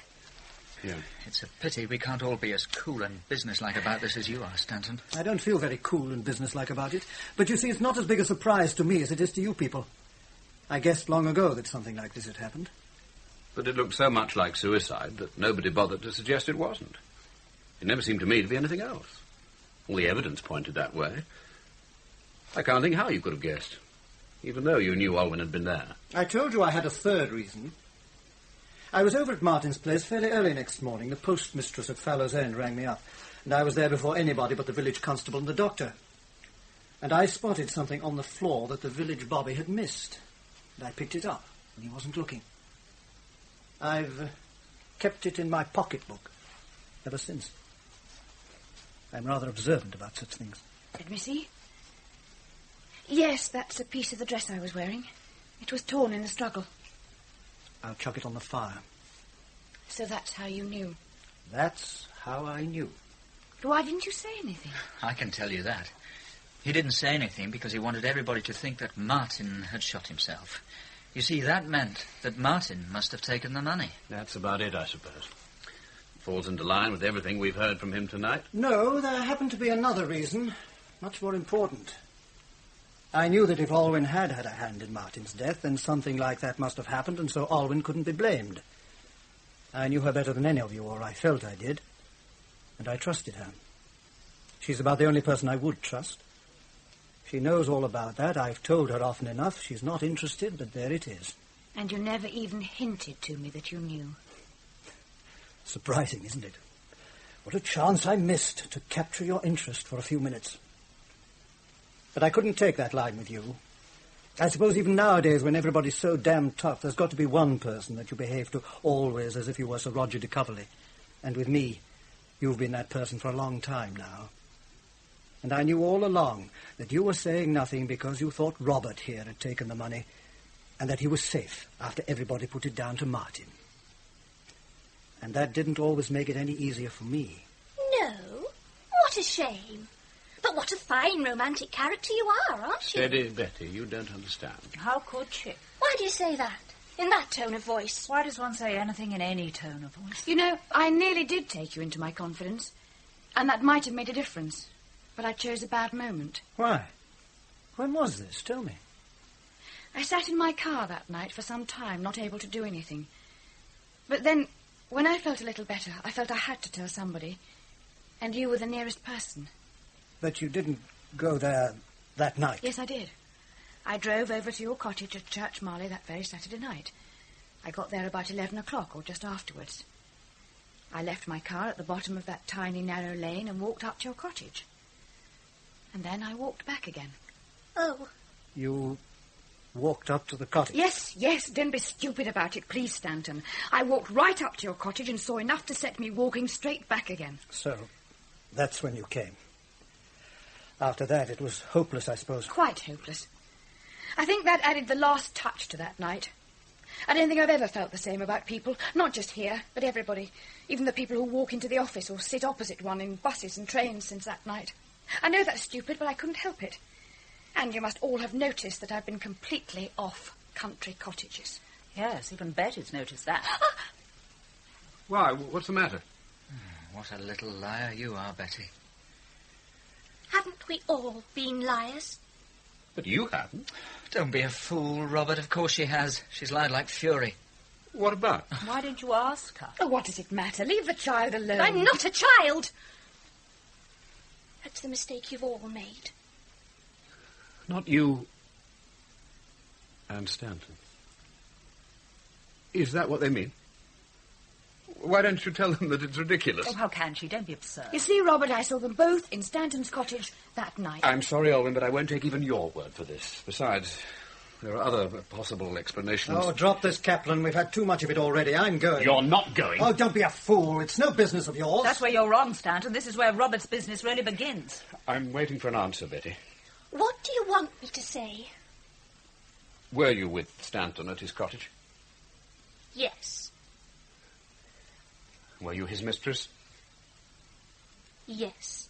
[SPEAKER 8] Yeah.
[SPEAKER 7] It's a pity we can't all be as cool and businesslike about this as you are, Stanton.
[SPEAKER 6] I don't feel very cool and businesslike about it. But you see, it's not as big a surprise to me as it is to you people. I guessed long ago that something like this had happened.
[SPEAKER 8] But it looked so much like suicide that nobody bothered to suggest it wasn't. It never seemed to me to be anything else. All the evidence pointed that way. I can't think how you could have guessed, even though you knew Olwen had been there.
[SPEAKER 6] I told you I had a third reason. I was over at Martin's place fairly early next morning. The postmistress at Fallow's End rang me up, and I was there before anybody but the village constable and the doctor. And I spotted something on the floor that the village bobby had missed, and I picked it up, and he wasn't looking. I've kept it in my pocketbook ever since. I'm rather observant about such things.
[SPEAKER 5] Let me see. Yes, that's a piece of the dress I was wearing. It was torn in the struggle.
[SPEAKER 6] I'll chuck it on the fire.
[SPEAKER 5] So that's how you knew?
[SPEAKER 6] That's how I knew.
[SPEAKER 5] But why didn't you say anything?
[SPEAKER 7] I can tell you that. He didn't say anything because he wanted everybody to think that Martin had shot himself. You see, that meant that Martin must have taken the money.
[SPEAKER 8] That's about it, I suppose. Falls into line with everything we've heard from him tonight.
[SPEAKER 6] No, there happened to be another reason, much more important. I knew that if Olwen had had a hand in Martin's death, then something like that must have happened, and so Olwen couldn't be blamed. I knew her better than any of you, or I felt I did, and I trusted her. She's about the only person I would trust. She knows all about that. I've told her often enough. She's not interested, but there it is.
[SPEAKER 5] And you never even hinted to me that you knew.
[SPEAKER 6] Surprising, isn't it? What a chance I missed to capture your interest for a few minutes. But I couldn't take that line with you. I suppose even nowadays, when everybody's so damn tough, there's got to be one person that you behave to always as if you were Sir Roger de Coverley. And with me, you've been that person for a long time now. And I knew all along that you were saying nothing because you thought Robert here had taken the money, and that he was safe after everybody put it down to Martin. And that didn't always make it any easier for me.
[SPEAKER 4] No? What a shame. But what a fine romantic character you are, aren't you?
[SPEAKER 8] Steady, Betty, you don't understand.
[SPEAKER 1] How could she?
[SPEAKER 4] Why do you say that? In that tone of voice?
[SPEAKER 1] Why does one say anything in any tone of voice?
[SPEAKER 5] You know, I nearly did take you into my confidence, and that might have made a difference. But I chose a bad moment.
[SPEAKER 6] Why? When was this? Tell me.
[SPEAKER 5] I sat in my car that night for some time, not able to do anything. But then, when I felt a little better, I felt I had to tell somebody. And you were the nearest person.
[SPEAKER 6] But you didn't go there that night?
[SPEAKER 5] Yes, I did. I drove over to your cottage at Church Marley that very Saturday night. I got there about 11 o'clock or just afterwards. I left my car at the bottom of that tiny, narrow lane and walked up to your cottage. And then I walked back again.
[SPEAKER 4] Oh.
[SPEAKER 6] You walked up to the cottage?
[SPEAKER 5] Yes, don't be stupid about it, please, Stanton. I walked right up to your cottage and saw enough to set me walking straight back again.
[SPEAKER 6] So, that's when you came. After that, it was hopeless, I suppose.
[SPEAKER 5] Quite hopeless. I think that added the last touch to that night. I don't think I've ever felt the same about people, not just here, but everybody, even the people who walk into the office or sit opposite one in buses and trains since that night. I know that's stupid, but I couldn't help it. And you must all have noticed that I've been completely off country cottages.
[SPEAKER 1] Yes, even Betty's noticed that.
[SPEAKER 8] Why? What's the matter?
[SPEAKER 7] What a little liar you are, Betty.
[SPEAKER 4] Haven't we all been liars?
[SPEAKER 8] But you haven't.
[SPEAKER 7] Don't be a fool, Robert. Of course she has. She's lied like fury.
[SPEAKER 8] What about?
[SPEAKER 1] Why didn't you ask her?
[SPEAKER 5] Oh, what does it matter? Leave the child alone.
[SPEAKER 4] I'm not a child. That's the mistake you've all made.
[SPEAKER 8] Not you and Stanton. Is that what they mean? Why don't you tell them that it's ridiculous?
[SPEAKER 1] Oh, how can she? Don't be absurd.
[SPEAKER 5] You see, Robert, I saw them both in Stanton's cottage that night.
[SPEAKER 8] I'm sorry, Olwen, but I won't take even your word for this. Besides, there are other possible explanations.
[SPEAKER 6] Oh, drop this, Caplan. We've had too much of it already. I'm going.
[SPEAKER 8] You're not going.
[SPEAKER 6] Oh, don't be a fool. It's no business of yours.
[SPEAKER 1] That's where you're wrong, Stanton. This is where Robert's business really begins.
[SPEAKER 8] I'm waiting for an answer, Betty.
[SPEAKER 4] What do you want me to say?
[SPEAKER 8] Were you with Stanton at his cottage?
[SPEAKER 4] Yes.
[SPEAKER 8] Were you his mistress?
[SPEAKER 4] Yes.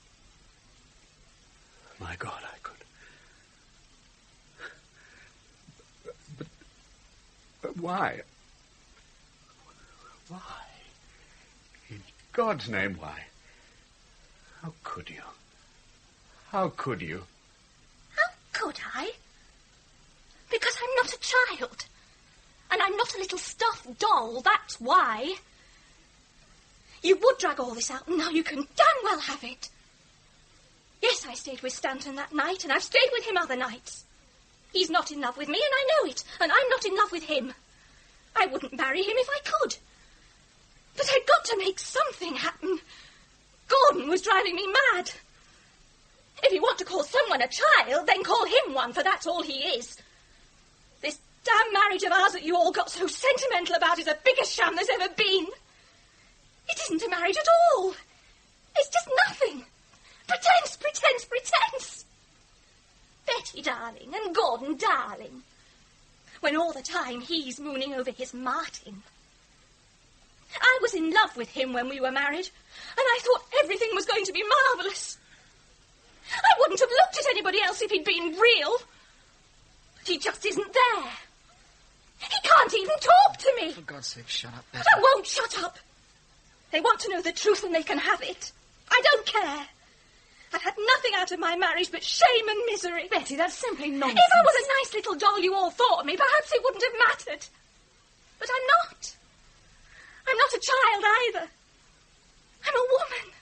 [SPEAKER 8] My God, I could. But why? Why? In God's name, why? How could you? How could you?
[SPEAKER 4] How could I? Because I'm not a child. And I'm not a little stuffed doll, that's why. You would drag all this out, and now you can damn well have it. Yes, I stayed with Stanton that night, and I've stayed with him other nights. He's not in love with me, and I know it, and I'm not in love with him. I wouldn't marry him if I could. But I'd got to make something happen. Gordon was driving me mad. If you want to call someone a child, then call him one, for that's all he is. This damn marriage of ours that you all got so sentimental about is the biggest sham there's ever been. It isn't a marriage at all. It's just nothing. Pretense, pretense, pretense. Betty, darling, and Gordon, darling. When all the time he's mooning over his Martin. I was in love with him when we were married, and I thought everything was going to be marvellous. I wouldn't have looked at anybody else if he'd been real. But he just isn't there. He can't even talk to me.
[SPEAKER 7] For God's sake, shut up, Betty.
[SPEAKER 4] I won't shut up. They want to know the truth and they can have it. I don't care. I've had nothing out of my marriage but shame and misery.
[SPEAKER 5] Betty, that's simply nonsense.
[SPEAKER 4] If I was a nice little doll you all thought of me, perhaps it wouldn't have mattered. But I'm not. I'm not a child either. I'm a woman.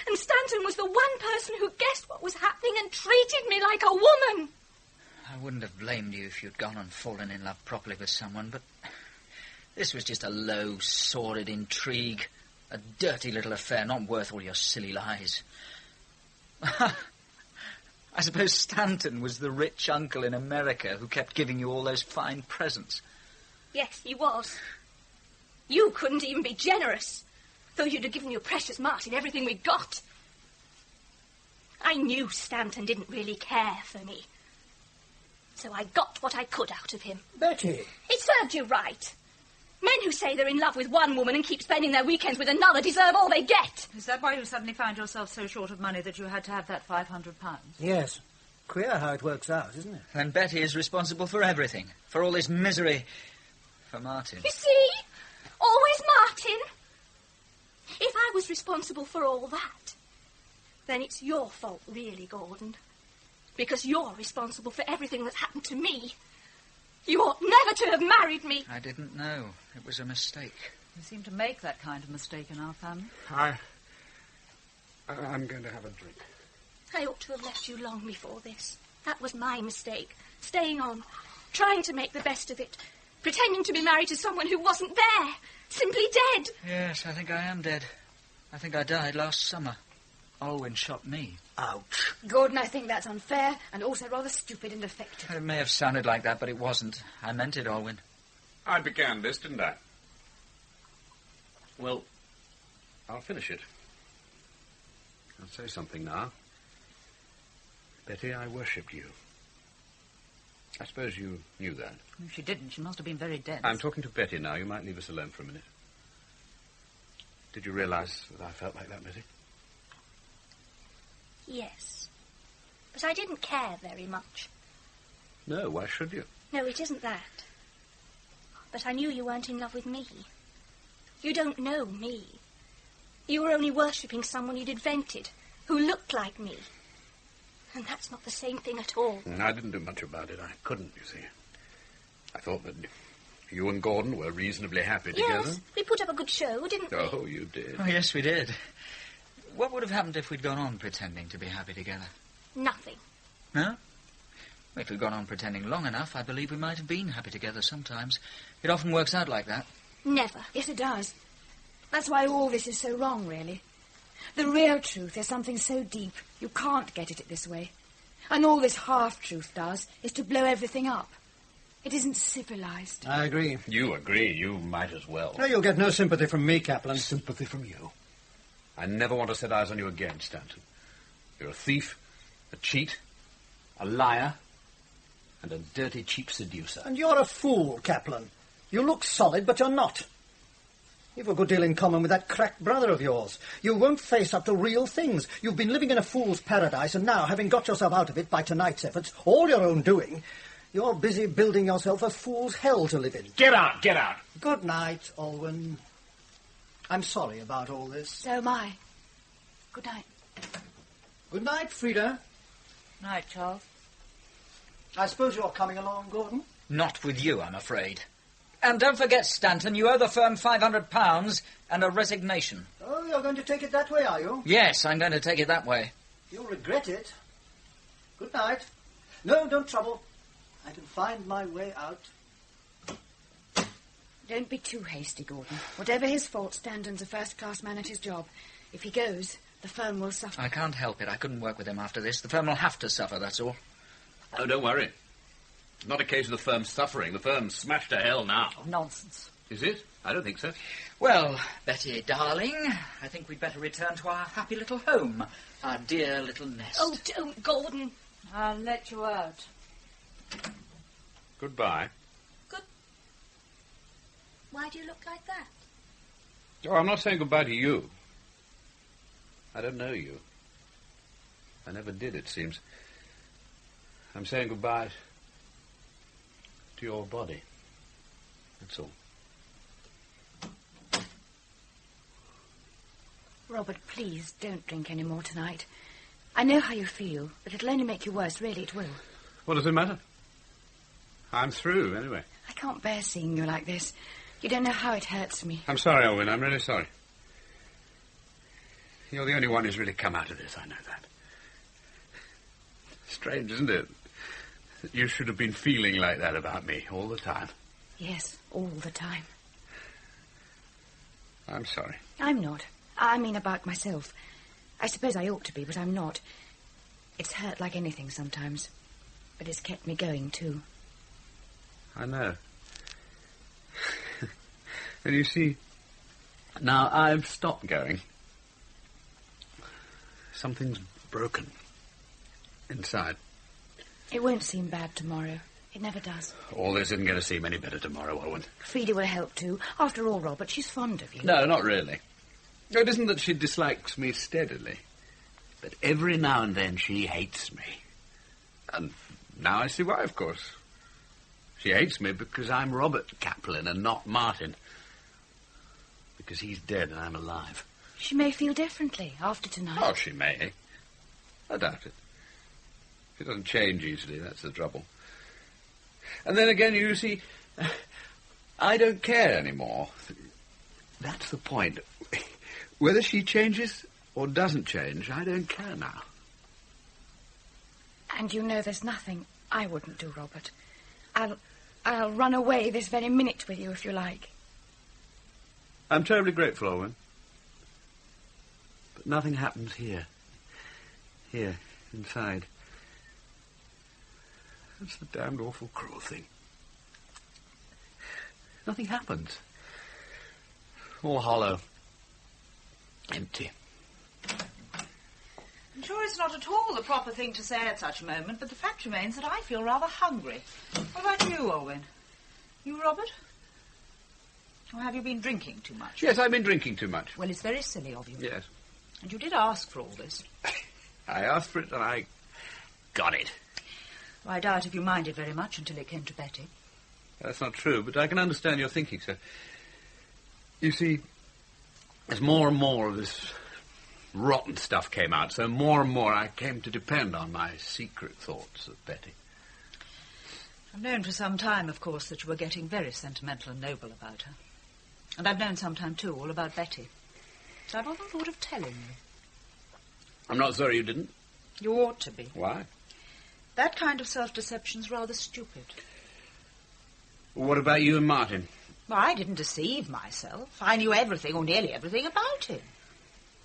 [SPEAKER 4] And Stanton was the one person who guessed what was happening and treated me like a woman.
[SPEAKER 7] I wouldn't have blamed you if you'd gone and fallen in love properly with someone, but this was just a low, sordid intrigue. A dirty little affair, not worth all your silly lies. I suppose Stanton was the rich uncle in America who kept giving you all those fine presents.
[SPEAKER 4] Yes, he was. You couldn't even be generous, though you'd have given your precious Martin everything we got. I knew Stanton didn't really care for me. So I got what I could out of him.
[SPEAKER 6] Betty!
[SPEAKER 4] It served you right. Men who say they're in love with one woman and keep spending their weekends with another deserve all they get.
[SPEAKER 1] Is that why you suddenly found yourself so short of money that you had to have that £500?
[SPEAKER 6] Yes. Queer how it works out, isn't it?
[SPEAKER 7] And Betty is responsible for everything. For all this misery. For Martin.
[SPEAKER 4] You see? Always Martin. If I was responsible for all that, then it's your fault, really, Gordon. Because you're responsible for everything that's happened to me. You ought never to have married me.
[SPEAKER 7] I didn't know. It was a mistake.
[SPEAKER 1] You seem to make that kind of mistake in our family.
[SPEAKER 8] I'm going to have a drink.
[SPEAKER 4] I ought to have left you long before this. That was my mistake. Staying on, trying to make the best of it, pretending to be married to someone who wasn't there, simply dead.
[SPEAKER 7] Yes, I think I am dead. I think I died last summer. Olwen shot me.
[SPEAKER 6] Ouch.
[SPEAKER 5] Gordon, I think that's unfair and also rather stupid and defective.
[SPEAKER 7] It may have sounded like that, but it wasn't. I meant it, Olwen.
[SPEAKER 8] I began this, didn't I? Well, I'll finish it. I'll say something now. Betty, I worshipped you. I suppose you knew that.
[SPEAKER 1] If she didn't, she must have been very dense.
[SPEAKER 8] I'm talking to Betty now. You might leave us alone for a minute. Did you realise that I felt like that, Betty?
[SPEAKER 4] Yes. But I didn't care very much.
[SPEAKER 8] No, why should you?
[SPEAKER 4] No, it isn't that. But I knew you weren't in love with me. You don't know me. You were only worshipping someone you'd invented, who looked like me. And that's not the same thing at all.
[SPEAKER 8] I didn't do much about it. I couldn't, you see. I thought that you and Gordon were reasonably happy together.
[SPEAKER 4] Yes, we put up a good show, didn't we?
[SPEAKER 8] Oh, you did.
[SPEAKER 7] Oh, yes, we did. What would have happened if we'd gone on pretending to be happy together?
[SPEAKER 4] Nothing.
[SPEAKER 7] No? If we'd gone on pretending long enough, I believe we might have been happy together sometimes. It often works out like that.
[SPEAKER 4] Never.
[SPEAKER 5] Yes, it does. That's why all this is so wrong, really. The real truth is something so deep, you can't get at it this way. And all this half-truth does is to blow everything up. It isn't civilized.
[SPEAKER 6] I agree.
[SPEAKER 8] You agree. You might as well.
[SPEAKER 6] No, you'll get no sympathy from me, Caplan.
[SPEAKER 8] Sympathy from you. I never want to set eyes on you again, Stanton. You're a thief, a cheat, a liar, and a dirty, cheap seducer.
[SPEAKER 6] And you're a fool, Caplan. You look solid, but you're not. You've a good deal in common with that cracked brother of yours. You won't face up to real things. You've been living in a fool's paradise, and now, having got yourself out of it by tonight's efforts, all your own doing, you're busy building yourself a fool's hell to live in.
[SPEAKER 9] Get out, get out.
[SPEAKER 6] Good night, Olwen. I'm sorry about all this.
[SPEAKER 5] So am I. Good night.
[SPEAKER 6] Good night, Freda.
[SPEAKER 1] Night, Charles.
[SPEAKER 6] I suppose you're coming along, Gordon?
[SPEAKER 7] Not with you, I'm afraid. And don't forget, Stanton, you owe the firm £500 and a resignation.
[SPEAKER 6] Oh, you're going to take it that way, are you?
[SPEAKER 7] Yes, I'm going to take it that way.
[SPEAKER 6] You'll regret it. Good night. No, don't trouble. I can find my way out.
[SPEAKER 5] Don't be too hasty, Gordon. Whatever his fault, Stanton's a first-class man at his job. If he goes, the firm will suffer.
[SPEAKER 7] I can't help it. I couldn't work with him after this. The firm will have to suffer, that's all.
[SPEAKER 8] Oh, don't worry. It's not a case of the firm suffering. The firm's smashed to hell now.
[SPEAKER 1] Oh, nonsense.
[SPEAKER 8] Is it? I don't think so.
[SPEAKER 7] Well, Betty, darling, I think we'd better return to our happy little home, our dear little nest.
[SPEAKER 4] Oh, don't, Gordon.
[SPEAKER 1] I'll let you out.
[SPEAKER 8] Goodbye.
[SPEAKER 4] Why do you look like that?
[SPEAKER 8] Oh, I'm not saying goodbye to you. I don't know you. I never did, it seems. I'm saying goodbye to your body. That's all.
[SPEAKER 5] Robert, please don't drink any more tonight. I know how you feel, but it'll only make you worse. Really, it will.
[SPEAKER 8] What does it matter? I'm through, anyway.
[SPEAKER 5] I can't bear seeing you like this. You don't know how it hurts me.
[SPEAKER 8] I'm sorry, Olwen. I'm really sorry. You're the only one who's really come out of this. I know that. Strange, isn't it? That you should have been feeling like that about me all the time.
[SPEAKER 5] Yes, all the time.
[SPEAKER 8] I'm sorry.
[SPEAKER 5] I'm not. I mean about myself. I suppose I ought to be, but I'm not. It's hurt like anything sometimes. But it's kept me going, too.
[SPEAKER 8] I know. And you see, now I've stopped going. Something's broken inside.
[SPEAKER 5] It won't seem bad tomorrow. It never does.
[SPEAKER 8] All this isn't going to seem any better tomorrow, Olwen.
[SPEAKER 5] Freda will help, too. After all, Robert, she's fond of you.
[SPEAKER 8] No, not really. It isn't that she dislikes me steadily. But every now and then she hates me. And now I see why, of course. She hates me because I'm Robert Caplan and not Martin. Because he's dead and I'm alive.
[SPEAKER 5] She may feel differently after tonight.
[SPEAKER 8] Oh, she may. I doubt it. She doesn't change easily, that's the trouble. And then again, you see, I don't care anymore. That's the point. Whether she changes or doesn't change, I don't care now.
[SPEAKER 5] And you know there's nothing I wouldn't do, Robert. I'll run away this very minute with you if you like.
[SPEAKER 8] I'm terribly grateful, Olwen. But nothing happens here. Here, inside. That's the damned awful cruel thing. Nothing happens. All hollow. Empty.
[SPEAKER 1] I'm sure it's not at all the proper thing to say at such a moment, but the fact remains that I feel rather hungry. What about you, Olwen? You, Robert? Or have you been drinking too much?
[SPEAKER 8] Yes, I've been drinking too much.
[SPEAKER 1] Well, it's very silly of you.
[SPEAKER 8] Yes.
[SPEAKER 1] And you did ask for all this.
[SPEAKER 8] I asked for it and I got it.
[SPEAKER 1] Well, I doubt if you minded very much until it came to Betty.
[SPEAKER 8] That's not true, but I can understand your thinking, sir. You see, as more and more of this rotten stuff came out, so more and more I came to depend on my secret thoughts of Betty.
[SPEAKER 1] I've known for some time, of course, that you were getting very sentimental and noble about her. And I've known some time, too, all about Betty. So I've often thought of telling you.
[SPEAKER 8] I'm not sorry you didn't.
[SPEAKER 1] You ought to be.
[SPEAKER 8] Why?
[SPEAKER 1] That kind of self-deception's rather stupid.
[SPEAKER 8] What about you and Martin?
[SPEAKER 1] Well, I didn't deceive myself. I knew everything, or nearly everything, about him.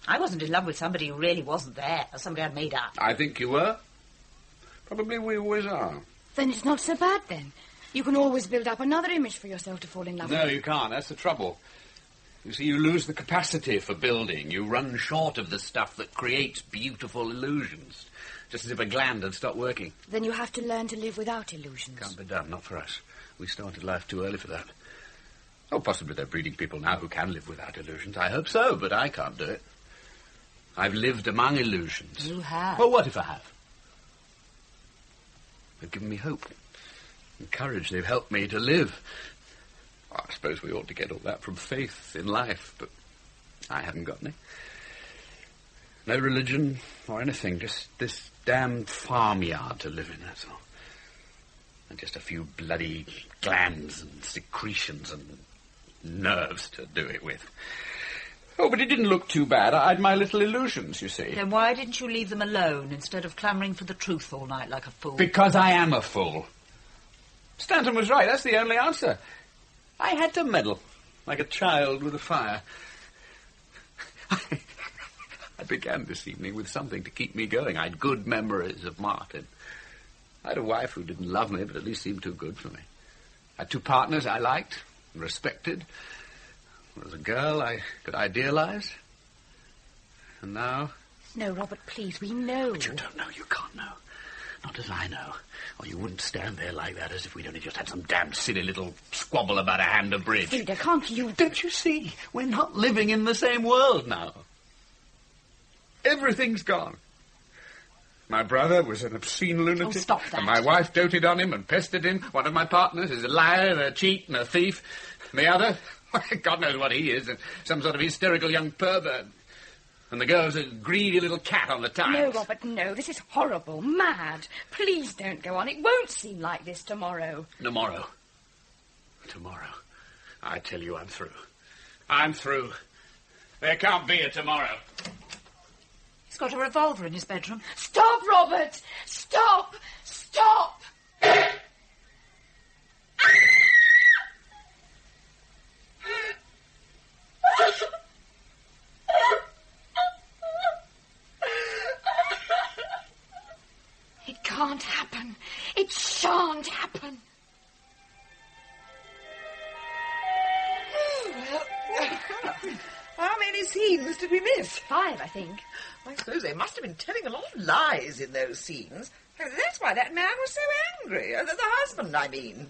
[SPEAKER 1] I wasn't in love with somebody who really wasn't there, somebody I'd made up.
[SPEAKER 8] I think you were. Probably we always are.
[SPEAKER 5] Then it's not so bad, then. You can always build up another image for yourself to fall in love with.
[SPEAKER 8] No, you can't. That's the trouble. You see, you lose the capacity for building. You run short of the stuff that creates beautiful illusions. Just as if a gland had stopped working.
[SPEAKER 5] Then you have to learn to live without illusions.
[SPEAKER 8] Can't be done, not for us. We started life too early for that. Oh, possibly they're breeding people now who can live without illusions. I hope so, but I can't do it. I've lived among illusions.
[SPEAKER 1] You have.
[SPEAKER 8] Well, what if I have? They've given me hope and courage. They've helped me to live. Well, I suppose we ought to get all that from faith in life, but I haven't got any. No religion or anything, just this damned farmyard to live in, that's all. And just a few bloody glands and secretions and nerves to do it with. Oh, but it didn't look too bad. I had my little illusions, you see.
[SPEAKER 1] Then why didn't you leave them alone instead of clamouring for the truth all night like a fool?
[SPEAKER 8] Because I am a fool. Stanton was right. That's the only answer. I had to meddle, like a child with a fire. I began this evening with something to keep me going. I had good memories of Martin. I had a wife who didn't love me, but at least seemed too good for me. I had two partners I liked and respected. There was a girl I could idealize. And now...
[SPEAKER 5] No, Robert, please, we know.
[SPEAKER 8] But you don't know. You can't know. Not as I know. Or you wouldn't stand there like that as if we'd only just had some damned silly little squabble about a hand of bridge.
[SPEAKER 5] Freda, can't you...
[SPEAKER 8] Don't you see? We're not living in the same world now. Everything's gone. My brother was an obscene lunatic.
[SPEAKER 5] Oh, stop that.
[SPEAKER 8] And my wife doted on him and pestered him. One of my partners is a liar and a cheat and a thief. And the other, God knows what he is, some sort of hysterical young pervert. And the girl's a greedy little cat on the tiles.
[SPEAKER 5] No, Robert, no. This is horrible, mad. Please don't go on. It won't seem like this tomorrow.
[SPEAKER 8] Tomorrow. I tell you, I'm through. I'm through. There can't be a tomorrow.
[SPEAKER 1] He's got a revolver in his bedroom.
[SPEAKER 5] Stop, Robert! Stop! Stop! It can't happen. It shan't happen.
[SPEAKER 3] How many scenes did we miss?
[SPEAKER 5] 5, I think.
[SPEAKER 3] I suppose they must have been telling a lot of lies in those scenes. That's why that man was so angry. The husband, I mean.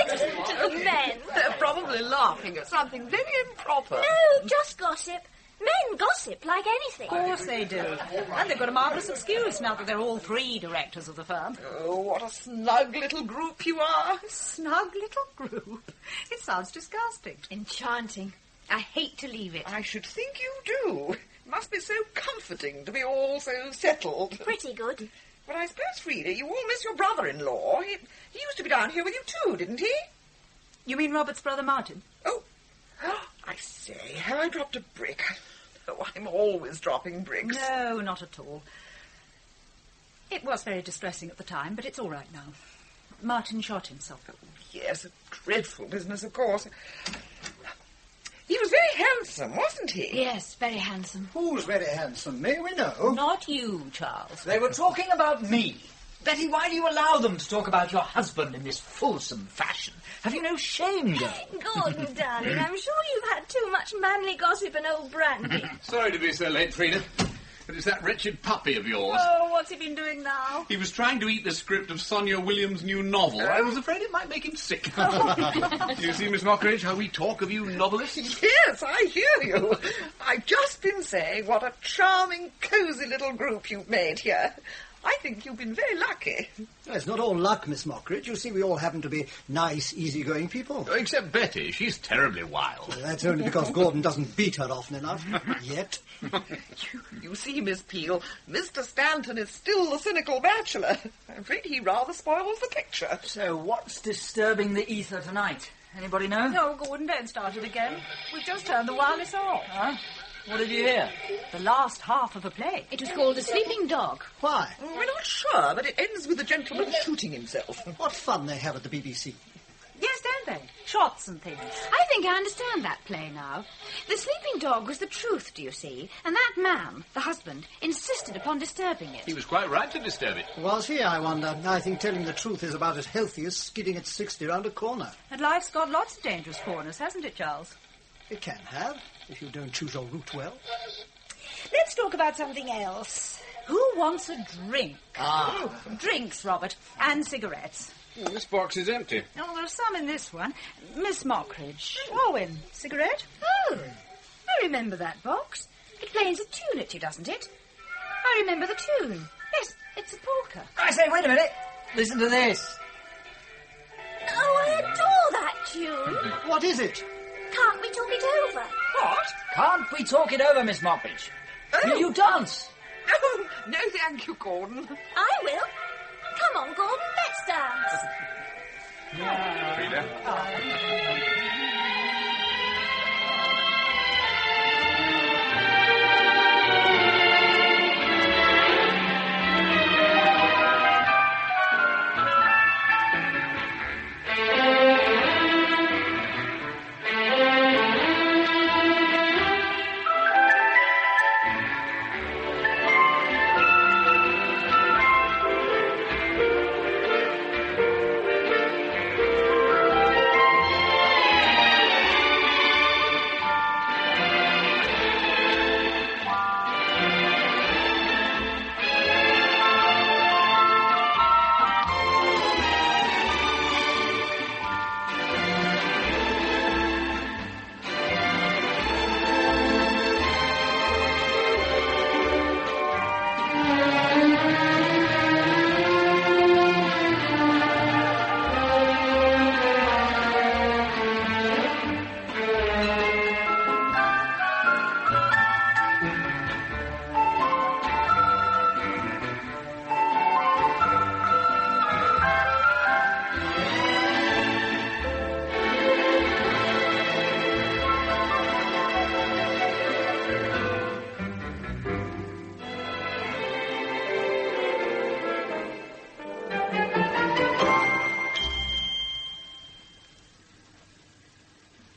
[SPEAKER 4] Listen to the men.
[SPEAKER 3] They're probably laughing at something very improper.
[SPEAKER 4] No, just gossip. Men gossip like anything.
[SPEAKER 1] Of course they do. And they've got a marvellous excuse now that they're all 3 directors of the firm.
[SPEAKER 3] Oh, what a snug little group you are.
[SPEAKER 1] Snug little group. It sounds disgusting.
[SPEAKER 5] Enchanting. I hate to leave it.
[SPEAKER 3] I should think you do. It must be so comforting to be all so settled.
[SPEAKER 4] Pretty good.
[SPEAKER 3] But I suppose, Freda, you all miss your brother-in-law. He used to be down here with you too, didn't he?
[SPEAKER 1] You mean Robert's brother Martin?
[SPEAKER 3] Oh, I say, have I dropped a brick? Oh, I'm always dropping bricks.
[SPEAKER 1] No, not at all. It was very distressing at the time, but it's all right now. Martin shot himself.
[SPEAKER 3] Oh, yes, a dreadful business, of course. He was very handsome, wasn't he?
[SPEAKER 5] Yes, very handsome.
[SPEAKER 6] Who's very handsome? May we know?
[SPEAKER 1] Not you, Charles.
[SPEAKER 7] They were talking about me. Betty, why do you allow them to talk about your husband in this fulsome fashion? Have you no shame, girl?
[SPEAKER 4] Gordon, darling, I'm sure you've had too much manly gossip and old brandy.
[SPEAKER 8] Sorry to be so late, Freda. But it's that wretched puppy of yours.
[SPEAKER 1] Oh, what's he been doing now?
[SPEAKER 8] He was trying to eat the script of Sonia Williams' new novel. I was afraid it might make him sick. You see, Miss Mockridge, how we talk of you novelists?
[SPEAKER 3] Yes, I hear you. I've just been saying what a charming, cosy little group you've made here. I think you've been very lucky.
[SPEAKER 6] It's not all luck, Miss Mockridge. You see, we all happen to be nice, easy-going people.
[SPEAKER 8] Except Betty. She's terribly wild.
[SPEAKER 6] Well, that's only because Gordon doesn't beat her often enough. Yet.
[SPEAKER 3] You see, Miss Peel, Mr. Stanton is still the cynical bachelor. I'm afraid he rather spoils the picture.
[SPEAKER 7] So what's disturbing the ether tonight? Anybody know?
[SPEAKER 1] No, Gordon, don't start it again. We've just turned the wireless off.
[SPEAKER 7] Huh? What did you hear?
[SPEAKER 1] The last half of a play.
[SPEAKER 5] It was called A Sleeping Dog.
[SPEAKER 6] Why?
[SPEAKER 3] We're not sure, but it ends with the gentleman shooting himself.
[SPEAKER 6] What fun they have at the BBC.
[SPEAKER 1] Yes, don't they? Shots and things.
[SPEAKER 5] I think I understand that play now. The sleeping dog was the truth, do you see? And that man, the husband, insisted upon disturbing it.
[SPEAKER 8] He was quite right to disturb it.
[SPEAKER 6] Was he, I wonder? I think telling the truth is about as healthy as skidding at 60 round a corner.
[SPEAKER 1] And life's got lots of dangerous corners, hasn't it, Charles?
[SPEAKER 6] It can have, if you don't choose your route well.
[SPEAKER 1] Let's talk about something else. Who wants a drink?
[SPEAKER 6] Ah.
[SPEAKER 1] Drinks, Robert, and cigarettes.
[SPEAKER 8] This box is empty.
[SPEAKER 1] Oh, there's some in this one. Miss Mockridge. Olwen, cigarette?
[SPEAKER 5] Oh, I remember that box. It plays a tune at you, doesn't it? I remember the tune. Yes, it's a polka.
[SPEAKER 7] I say, wait a minute. Listen to this.
[SPEAKER 4] Oh, I adore that tune.
[SPEAKER 6] What is it?
[SPEAKER 4] Can't we talk it over?
[SPEAKER 3] What?
[SPEAKER 7] Can't we talk it over, Miss Mockridge? Will you dance?
[SPEAKER 3] Oh, no thank you, Gordon.
[SPEAKER 4] I will. Come on, Gordon, let's dance.
[SPEAKER 8] Freda.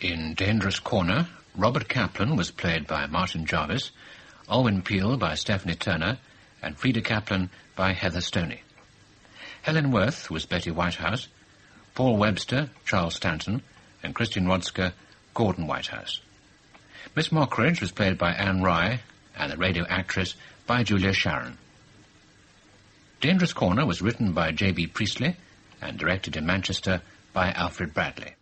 [SPEAKER 9] In Dangerous Corner, Robert Caplan was played by Martin Jarvis, Olwen Peel by Stephanie Turner, and Freda Caplan by Heather Stoney. Helen Worth was Betty Whitehouse, Paul Webster, Charles Stanton, and Christian Rodska, Gordon Whitehouse. Miss Mockridge was played by Anne Rye, and the radio actress by Julia Sharon. Dangerous Corner was written by J.B. Priestley and directed in Manchester by Alfred Bradley.